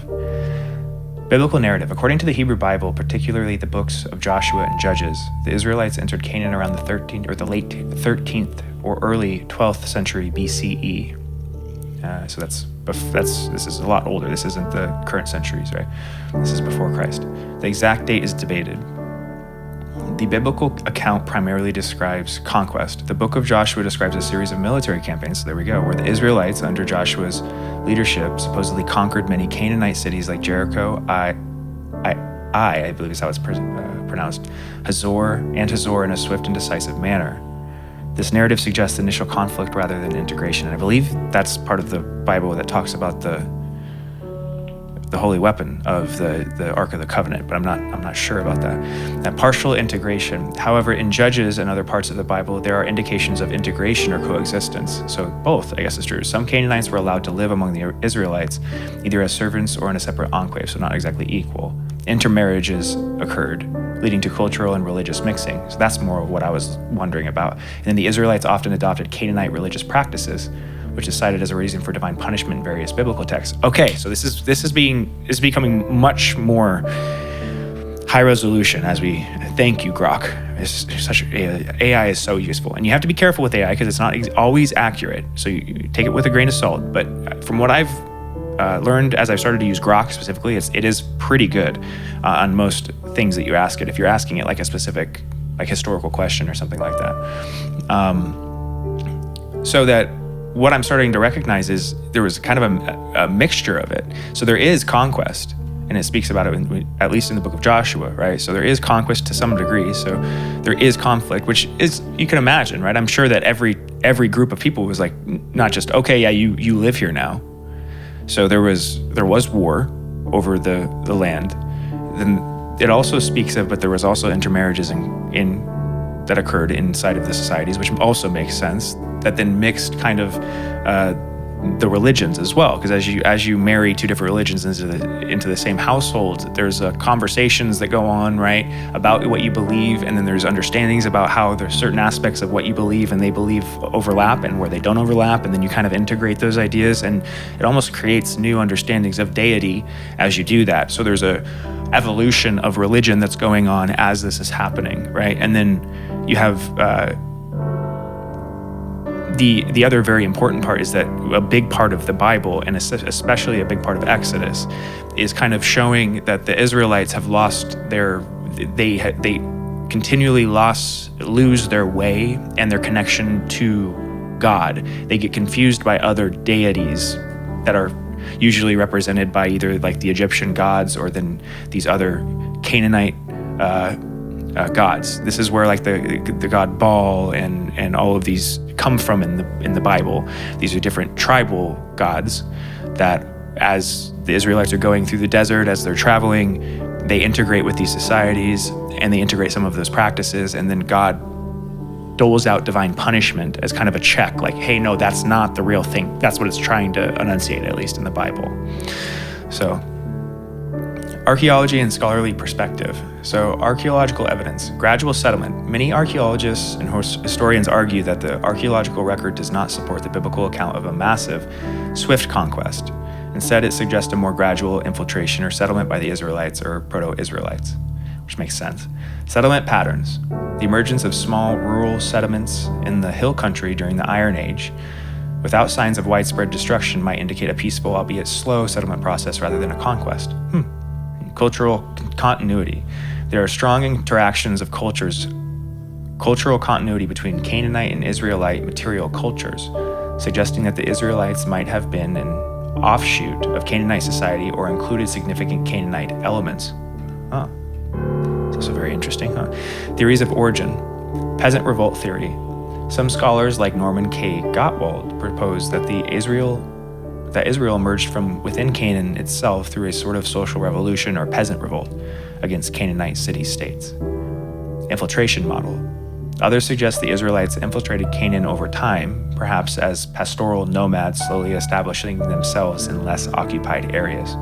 Biblical narrative. According to the Hebrew Bible, particularly the books of Joshua and Judges, the Israelites entered Canaan around the 13th or the late 13th or early 12th century BCE. So this is a lot older. This isn't the current centuries, right? This is before Christ. The exact date is debated. The biblical account primarily describes conquest. The book of Joshua describes a series of military campaigns, so there we go, where the Israelites, under Joshua's leadership, supposedly conquered many Canaanite cities like Jericho, I believe is how it's pronounced, Hazor, in a swift and decisive manner. This narrative suggests initial conflict rather than integration, and I believe that's part of the Bible that talks about the holy weapon of the Ark of the Covenant, but I'm not sure about that. That partial integration. However, in Judges and other parts of the Bible, there are indications of integration or coexistence. So both, I guess, is true. Some Canaanites were allowed to live among the Israelites, either as servants or in a separate enclave, so not exactly equal. intermarriages occurred, leading to cultural and religious mixing. So that's more of what I was wondering about. And then the Israelites often adopted Canaanite religious practices, which is cited as a reason for divine punishment in various biblical texts. Okay, so this is becoming much more high resolution as we thank you, Grok. AI is so useful, and you have to be careful with AI because it's not always accurate. So you take it with a grain of salt. But from what I've learned as I've started to use Grok specifically, it is pretty good on most things that you ask it. If you're asking it like a specific historical question or something like that, so that. What I'm starting to recognize is there was kind of a mixture of it. So there is conquest, and it speaks about it at least in the book of Joshua, right? So there is conquest to some degree. So there is conflict, which is, you can imagine, right? I'm sure that every group of people was like, not just, okay, yeah, you live here now. So there was war over the land. Then it also speaks of, but there was also intermarriages that occurred inside of the societies, which also makes sense. That then mixed kind of the religions as well, because as you marry two different religions into the same household, there's conversations that go on, right, about what you believe, and then there's understandings about how there's certain aspects of what you believe and they believe overlap and where they don't overlap, and then you kind of integrate those ideas, and it almost creates new understandings of deity as you do that. So there's a evolution of religion that's going on as this is happening, right? And then you have the other very important part is that a big part of the Bible, and especially a big part of Exodus, is kind of showing that the Israelites have lost they continually lose their way and their connection to God. They get confused by other deities that are usually represented by either like the Egyptian gods or then these other Canaanite gods. This is where like the god Baal and all of these come from in the Bible. These are different tribal gods that, as the Israelites are going through the desert, as they're traveling, they integrate with these societies and they integrate some of those practices, and then God doles out divine punishment as kind of a check, like, hey, no, that's not the real thing. That's what it's trying to enunciate, at least in the Bible. So archaeology and scholarly perspective. So archaeological evidence, gradual settlement. Many archaeologists and historians argue that the archaeological record does not support the biblical account of a massive, swift conquest. Instead, it suggests a more gradual infiltration or settlement by the Israelites or proto-Israelites, which makes sense. Settlement patterns. The emergence of small rural settlements in the hill country during the Iron Age without signs of widespread destruction might indicate a peaceful, albeit slow, settlement process rather than a conquest. Cultural continuity. There are strong interactions of cultural continuity between Canaanite and Israelite material cultures, suggesting that the Israelites might have been an offshoot of Canaanite society or included significant Canaanite elements. It's also very interesting. Theories of origin. Peasant revolt theory. Some scholars, like Norman K. Gottwald, propose that Israel emerged from within Canaan itself through a sort of social revolution or peasant revolt against Canaanite city-states. Infiltration model. Others suggest the Israelites infiltrated Canaan over time, perhaps as pastoral nomads slowly establishing themselves in less occupied areas.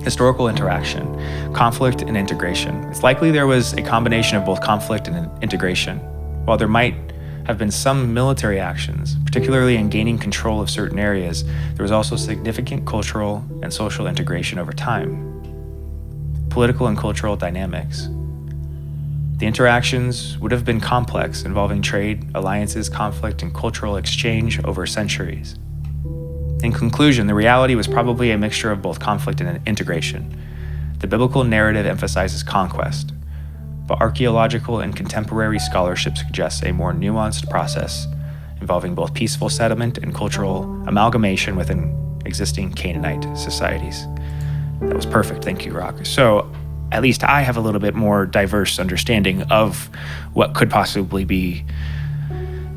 Historical interaction. Conflict and integration. It's likely there was a combination of both conflict and integration. While there might have been some military actions, particularly in gaining control of certain areas, there was also significant cultural and social integration over time. Political and cultural dynamics. The interactions would have been complex, involving trade, alliances, conflict, and cultural exchange over centuries. In conclusion, the reality was probably a mixture of both conflict and integration. The biblical narrative emphasizes conquest, but archaeological and contemporary scholarship suggests a more nuanced process involving both peaceful settlement and cultural amalgamation within existing Canaanite societies. That was perfect. Thank you, Rock. So at least I have a little bit more diverse understanding of what could possibly be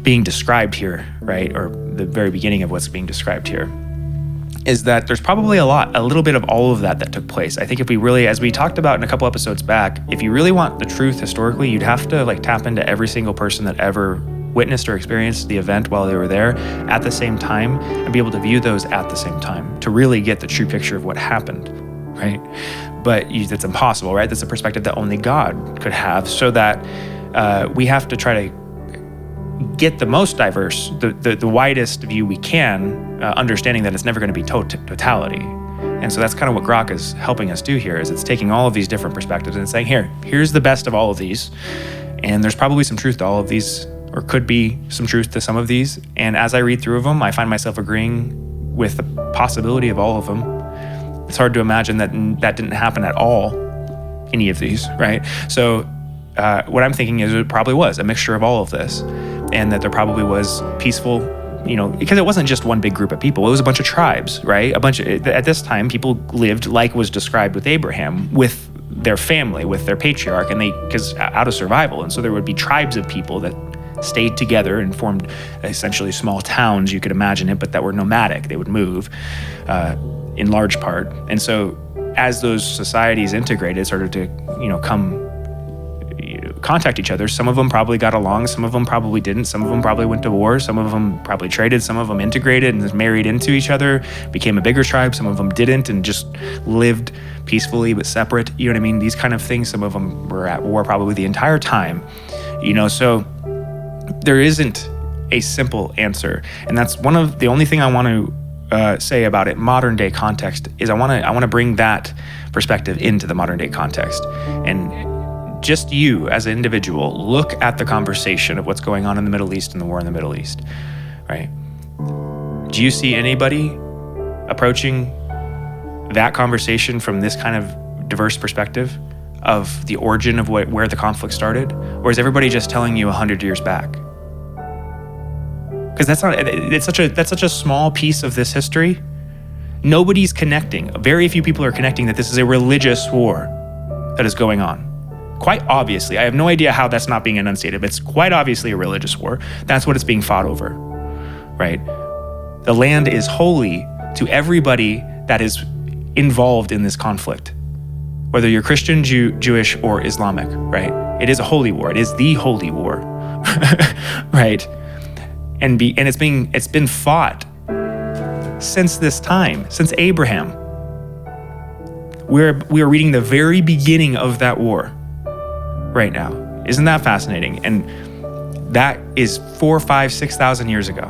being described here, right? Or the very beginning of what's being described here. Is that there's probably a little bit of all of that took place. I think if we really, as we talked about in a couple episodes back, if you really want the truth historically, you'd have to like tap into every single person that ever witnessed or experienced the event while they were there at the same time and be able to view those at the same time to really get the true picture of what happened, right? But that's impossible, right? That's a perspective that only God could have, so that we have to try to get the most diverse, the widest view we can, understanding that it's never going to be totality. And so that's kind of what Grok is helping us do here, is it's taking all of these different perspectives and saying, here's the best of all of these. And there's probably some truth to all of these, or could be some truth to some of these. And as I read through of them, I find myself agreeing with the possibility of all of them. It's hard to imagine that didn't happen at all, any of these, right? So what I'm thinking is it probably was a mixture of all of this, and that there probably was peaceful, because it wasn't just one big group of people. It was a bunch of tribes, right? At this time, people lived like was described with Abraham, with their family, with their patriarch, and because out of survival. And so there would be tribes of people that stayed together and formed essentially small towns, you could imagine it, but that were nomadic. They would move in large part. And so as those societies integrated, started to, contact each other, some of them probably got along, some of them probably didn't, some of them probably went to war, some of them probably traded, some of them integrated and married into each other, became a bigger tribe, some of them didn't and just lived peacefully but separate, you know what I mean? These kind of things. Some of them were at war probably the entire time, so there isn't a simple answer. And that's one of the only thing I want to say about it, modern day context, is I want to bring that perspective into the modern day context. And just you as an individual, look at the conversation of what's going on in the Middle East and the war in the Middle East, right? Do you see anybody approaching that conversation from this kind of diverse perspective of the origin of where the conflict started? Or is everybody just telling you 100 years back? Because that's such a small piece of this history. Nobody's connecting. Very few people are connecting that this is a religious war that is going on. Quite obviously, I have no idea how that's not being enunciated, but it's quite obviously a religious war. That's what it's being fought over, right? The land is holy to everybody that is involved in this conflict, whether you're Christian, Jewish, or Islamic, right? It is a holy war. It is the holy war, right? And it's been fought since this time, since Abraham. We are reading the very beginning of that war right now. Isn't that fascinating? And that is 4,000, 5,000, 6,000 years ago.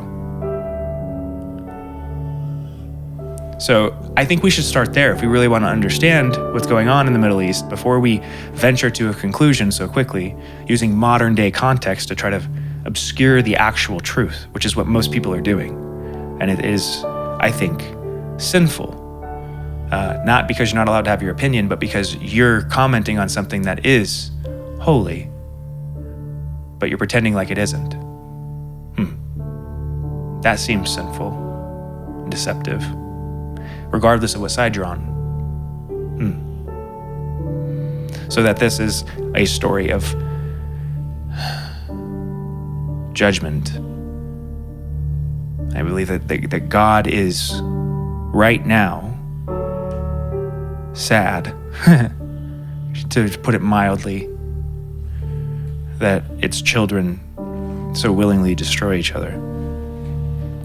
So I think we should start there if we really want to understand what's going on in the Middle East before we venture to a conclusion so quickly, using modern day context to try to obscure the actual truth, which is what most people are doing. And it is, I think, sinful. Not because you're not allowed to have your opinion, but because you're commenting on something that is holy, but you're pretending like it isn't. That seems sinful and deceptive, regardless of what side you're on. So that this is a story of judgment. I believe that God is right now sad, to put it mildly, that its children so willingly destroy each other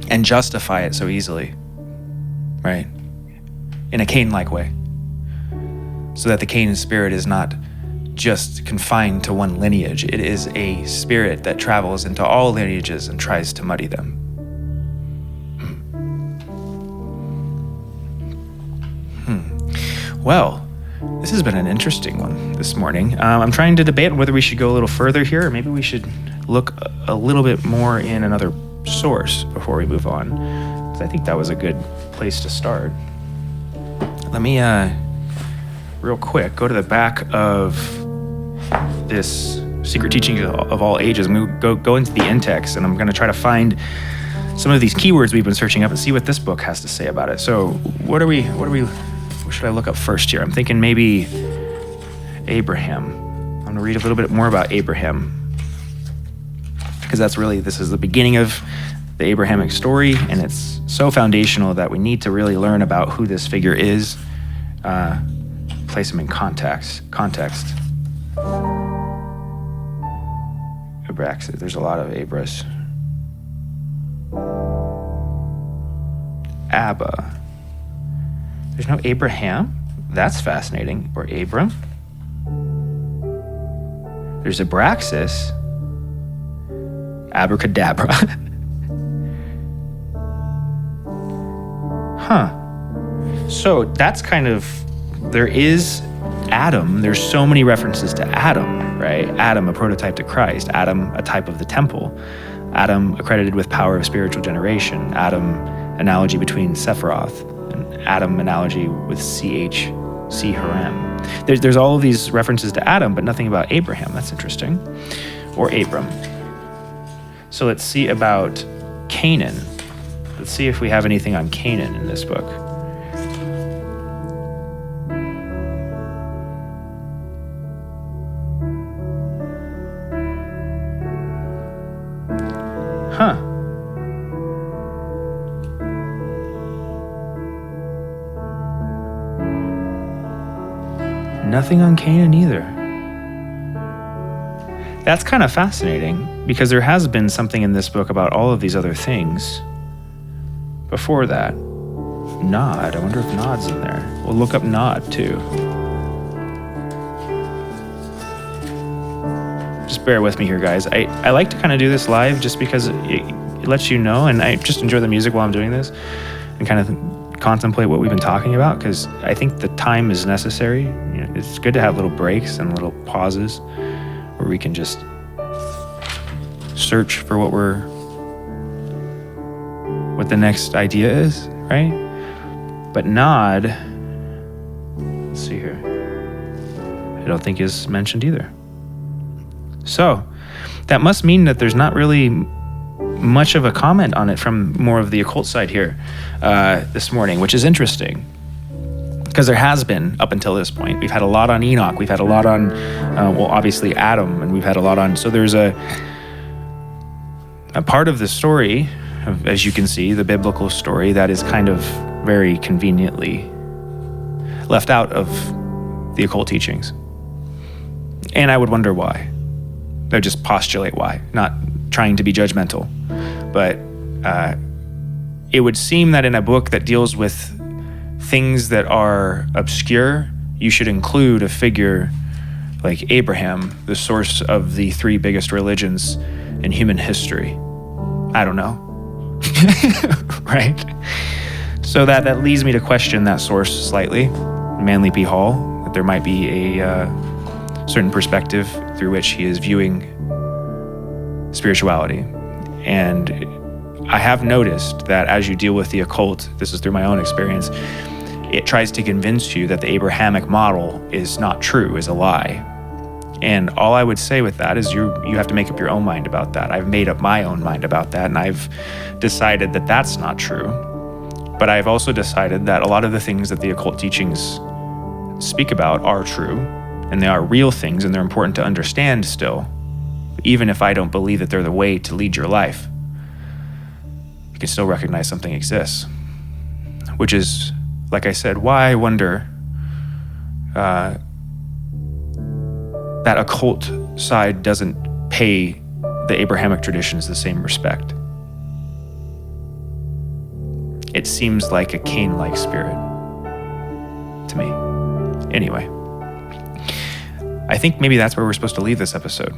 and justify it so easily, right? In a Cain-like way, so that the Canaan spirit is not just confined to one lineage. It is a spirit that travels into all lineages and tries to muddy them. Well, this has been an interesting one this morning. I'm trying to debate whether we should go a little further here, or maybe we should look a little bit more in another source before we move on, because I think that was a good place to start. Let me, real quick, go to the back of this Secret Teachings of All Ages. I'm going to go into the in-text, and I'm going to try to find some of these keywords we've been searching up and see what this book has to say about it. So what should I look up first here? I'm thinking maybe Abraham. I'm going to read a little bit more about Abraham, because this is the beginning of the Abrahamic story, and it's so foundational that we need to really learn about who this figure is, place him in context. There's a lot of Abras. Abba. There's no Abraham? That's fascinating. Or Abram. There's Abraxas. Abracadabra. So that's kind of, there is Adam. There's so many references to Adam, right? Adam, a prototype to Christ. Adam, a type of the temple. Adam, accredited with power of spiritual generation. Adam, analogy between Sephiroth. And Adam, analogy with C Haram. There's all of these references to Adam, but nothing about Abraham. That's interesting. Or Abram. So let's see about Canaan. Let's see if we have anything on Canaan in this book. Nothing on Canaan either. That's kind of fascinating because there has been something in this book about all of these other things before that. Nod. I wonder if Nod's in there. We'll look up Nod too. Just bear with me here, guys. I like to kind of do this live just because it lets you know, and I just enjoy the music while I'm doing this and kind of contemplate what we've been talking about, because I think the time is necessary. You know, it's good to have little breaks and little pauses where we can just search for what the next idea is, right? But Nod, let's see here, I don't think is mentioned either. So that must mean that there's not really much of a comment on it from more of the occult side here this morning, which is interesting because there has been up until this point. We've had a lot on Enoch. We've had a lot on, obviously Adam, and we've had a lot on. So there's a part of the story, as you can see, the biblical story, that is kind of very conveniently left out of the occult teachings. And I would wonder why. I just postulate why, not trying to be judgmental. But it would seem that in a book that deals with things that are obscure, you should include a figure like Abraham, the source of the three biggest religions in human history. I don't know. Right? So that leads me to question that source slightly. Manly P. Hall, that there might be a certain perspective through which he is viewing spirituality. And I have noticed that as you deal with the occult, this is through my own experience, it tries to convince you that the Abrahamic model is not true, is a lie. And all I would say with that is you have to make up your own mind about that. I've made up my own mind about that, and I've decided that that's not true. But I've also decided that a lot of the things that the occult teachings speak about are true, and they are real things, and they're important to understand still, even if I don't believe that they're the way to lead your life. You can still recognize something exists, which is, like I said, why I wonder that occult side doesn't pay the Abrahamic traditions the same respect. It seems like a Cain-like spirit to me. Anyway, I think maybe that's where we're supposed to leave this episode.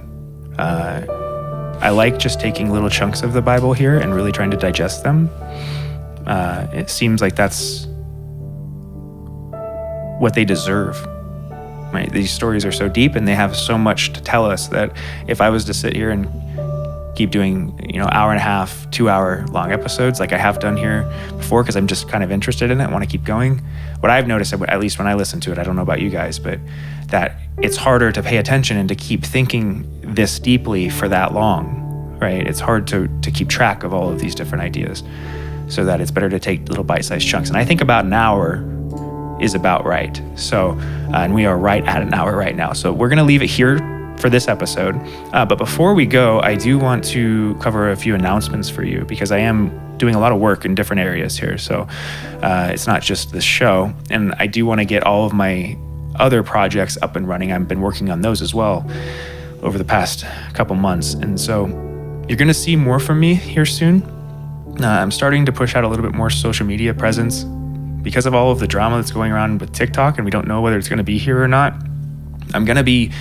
I like just taking little chunks of the Bible here and really trying to digest them. It seems like that's what they deserve. Right? These stories are so deep and they have so much to tell us that if I was to sit here and keep doing, hour and a half, 2 hour long episodes like I have done here before, because I'm just kind of interested in it, want to keep going. What I've noticed, at least when I listen to it, I don't know about you guys, but that it's harder to pay attention and to keep thinking this deeply for that long, right? It's hard to keep track of all of these different ideas, so that it's better to take little bite-sized chunks. And I think about an hour is about right. So, and we are right at an hour right now. So we're going to leave it here for this episode. But before we go, I do want to cover a few announcements for you, because I am doing a lot of work in different areas here. So it's not just this show. And I do want to get all of my other projects up and running. I've been working on those as well over the past couple months. And so you're going to see more from me here soon. I'm starting to push out a little bit more social media presence. because of all of the drama that's going around with TikTok, and we don't know whether it's going to be here or not, I'm going to be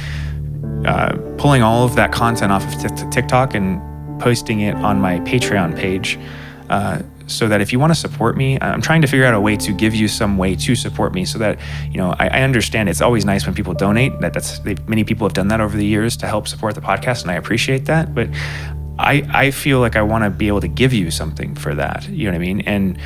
pulling all of that content off of TikTok and posting it on my Patreon page, so that if you want to support me, I'm trying to figure out a way to give you some way to support me, so that, I understand it's always nice when people donate. Many people have done that over the years to help support the podcast, and I appreciate that. But I feel like I want to be able to give you something for that. You know what I mean? And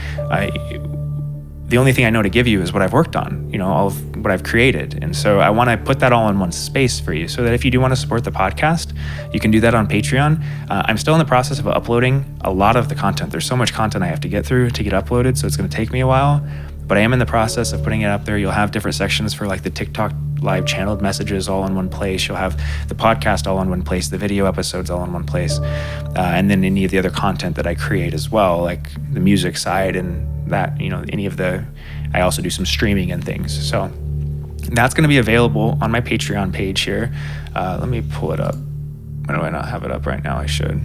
the only thing I know to give you is what I've worked on, all of what I've created. And so I want to put that all in one space for you, so that if you do want to support the podcast, you can do that on Patreon. I'm still in the process of uploading a lot of the content. There's so much content I have to get through to get uploaded, so it's going to take me a while. But I am in the process of putting it up there. You'll have different sections for like the TikTok live channeled messages all in one place. You'll have the podcast all in one place, the video episodes all in one place, and then any of the other content that I create as well, like the music side and that, I also do some streaming and things. So that's going to be available on my Patreon page here. Let me pull it up. Why do I not have it up right now? I should.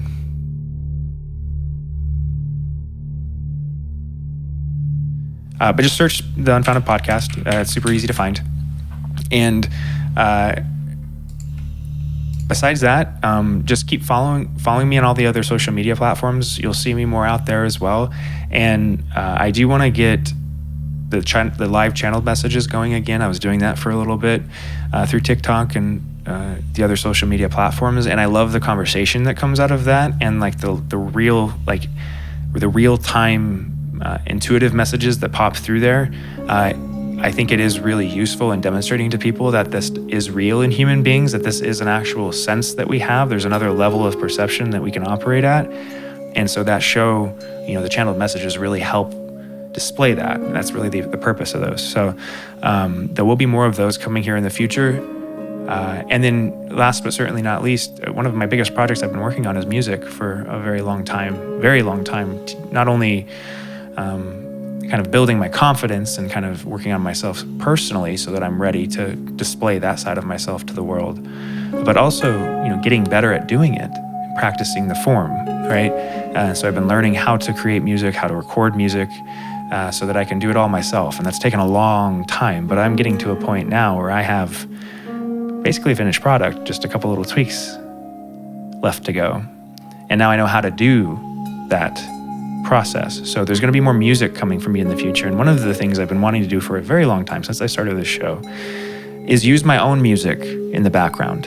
But just search the Unfounded podcast. It's super easy to find. And besides that, just keep following me on all the other social media platforms. You'll see me more out there as well. And I do want to get the live channeled messages going again. I was doing that for a little bit through TikTok and the other social media platforms, and I love the conversation that comes out of that, and like the real time intuitive messages that pop through there. I think it is really useful in demonstrating to people that this is real in human beings, that this is an actual sense that we have. There's another level of perception that we can operate at. And so that show, the channeled messages really help display that. And that's really the purpose of those. So there will be more of those coming here in the future. And then last but certainly not least, one of my biggest projects I've been working on is music for a very long time. Not only kind of building my confidence and kind of working on myself personally so that I'm ready to display that side of myself to the world, but also, getting better at doing it, practicing the form, right? So I've been learning how to create music, how to record music, so that I can do it all myself. And that's taken a long time, but I'm getting to a point now where I have basically a finished product, just a couple little tweaks left to go. And now I know how to do that process. So there's going to be more music coming from me in the future. And one of the things I've been wanting to do for a very long time, since I started this show, is use my own music in the background.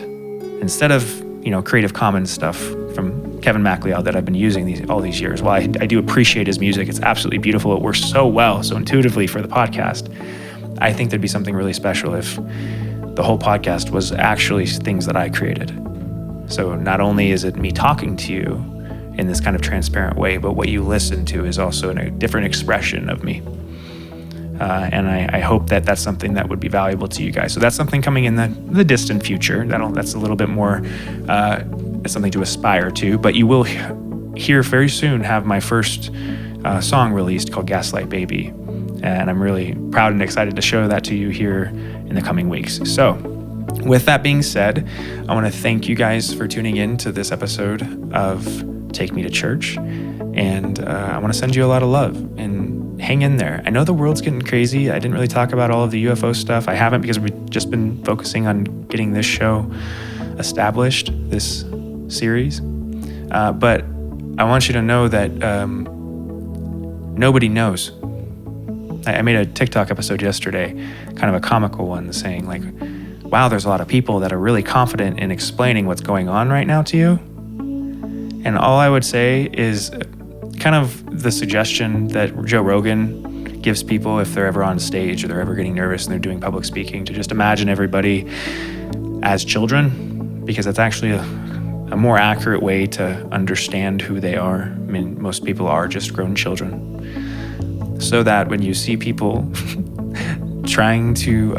Instead of, Creative Commons stuff from Kevin MacLeod that I've been using all these years. While I do appreciate his music, it's absolutely beautiful. It works so well, so intuitively for the podcast. I think there'd be something really special if the whole podcast was actually things that I created. So not only is it me talking to you in this kind of transparent way, but what you listen to is also a different expression of me. And I hope that that's something that would be valuable to you guys. So that's something coming in the distant future. That's a little bit more something to aspire to, but you will hear very soon have my first song released called Gaslight Baby. And I'm really proud and excited to show that to you here in the coming weeks. So with that being said, I want to thank you guys for tuning in to this episode of Take Me to Church. And I want to send you a lot of love and hang in there. I know the world's getting crazy. I didn't really talk about all of the UFO stuff. I haven't, because we've just been focusing on getting this show established, this series. But I want you to know that nobody knows. I made a TikTok episode yesterday, kind of a comical one, saying like, wow, there's a lot of people that are really confident in explaining what's going on right now to you. And all I would say is kind of the suggestion that Joe Rogan gives people if they're ever on stage or they're ever getting nervous and they're doing public speaking, to just imagine everybody as children, because that's actually a more accurate way to understand who they are. I mean, most people are just grown children. So that when you see people trying to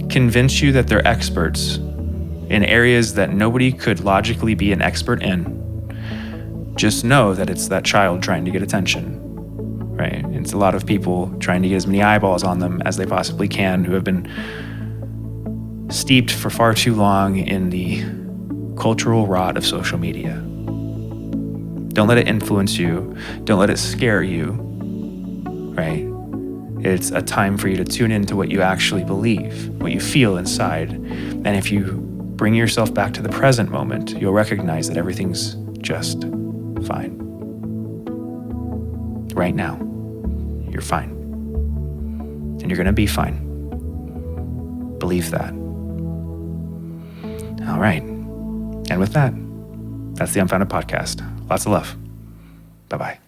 convince you that they're experts in areas that nobody could logically be an expert in, just know that it's that child trying to get attention, right? It's a lot of people trying to get as many eyeballs on them as they possibly can, who have been steeped for far too long in the cultural rot of social media. Don't let it influence you. Don't let it scare you. right? It's a time for you to tune into what you actually believe, what you feel inside. And if you bring yourself back to the present moment, you'll recognize that everything's just fine. Right now, you're fine. And you're going to be fine. Believe that. All right. And with that, that's the Unfounded Podcast. Lots of love. Bye-bye.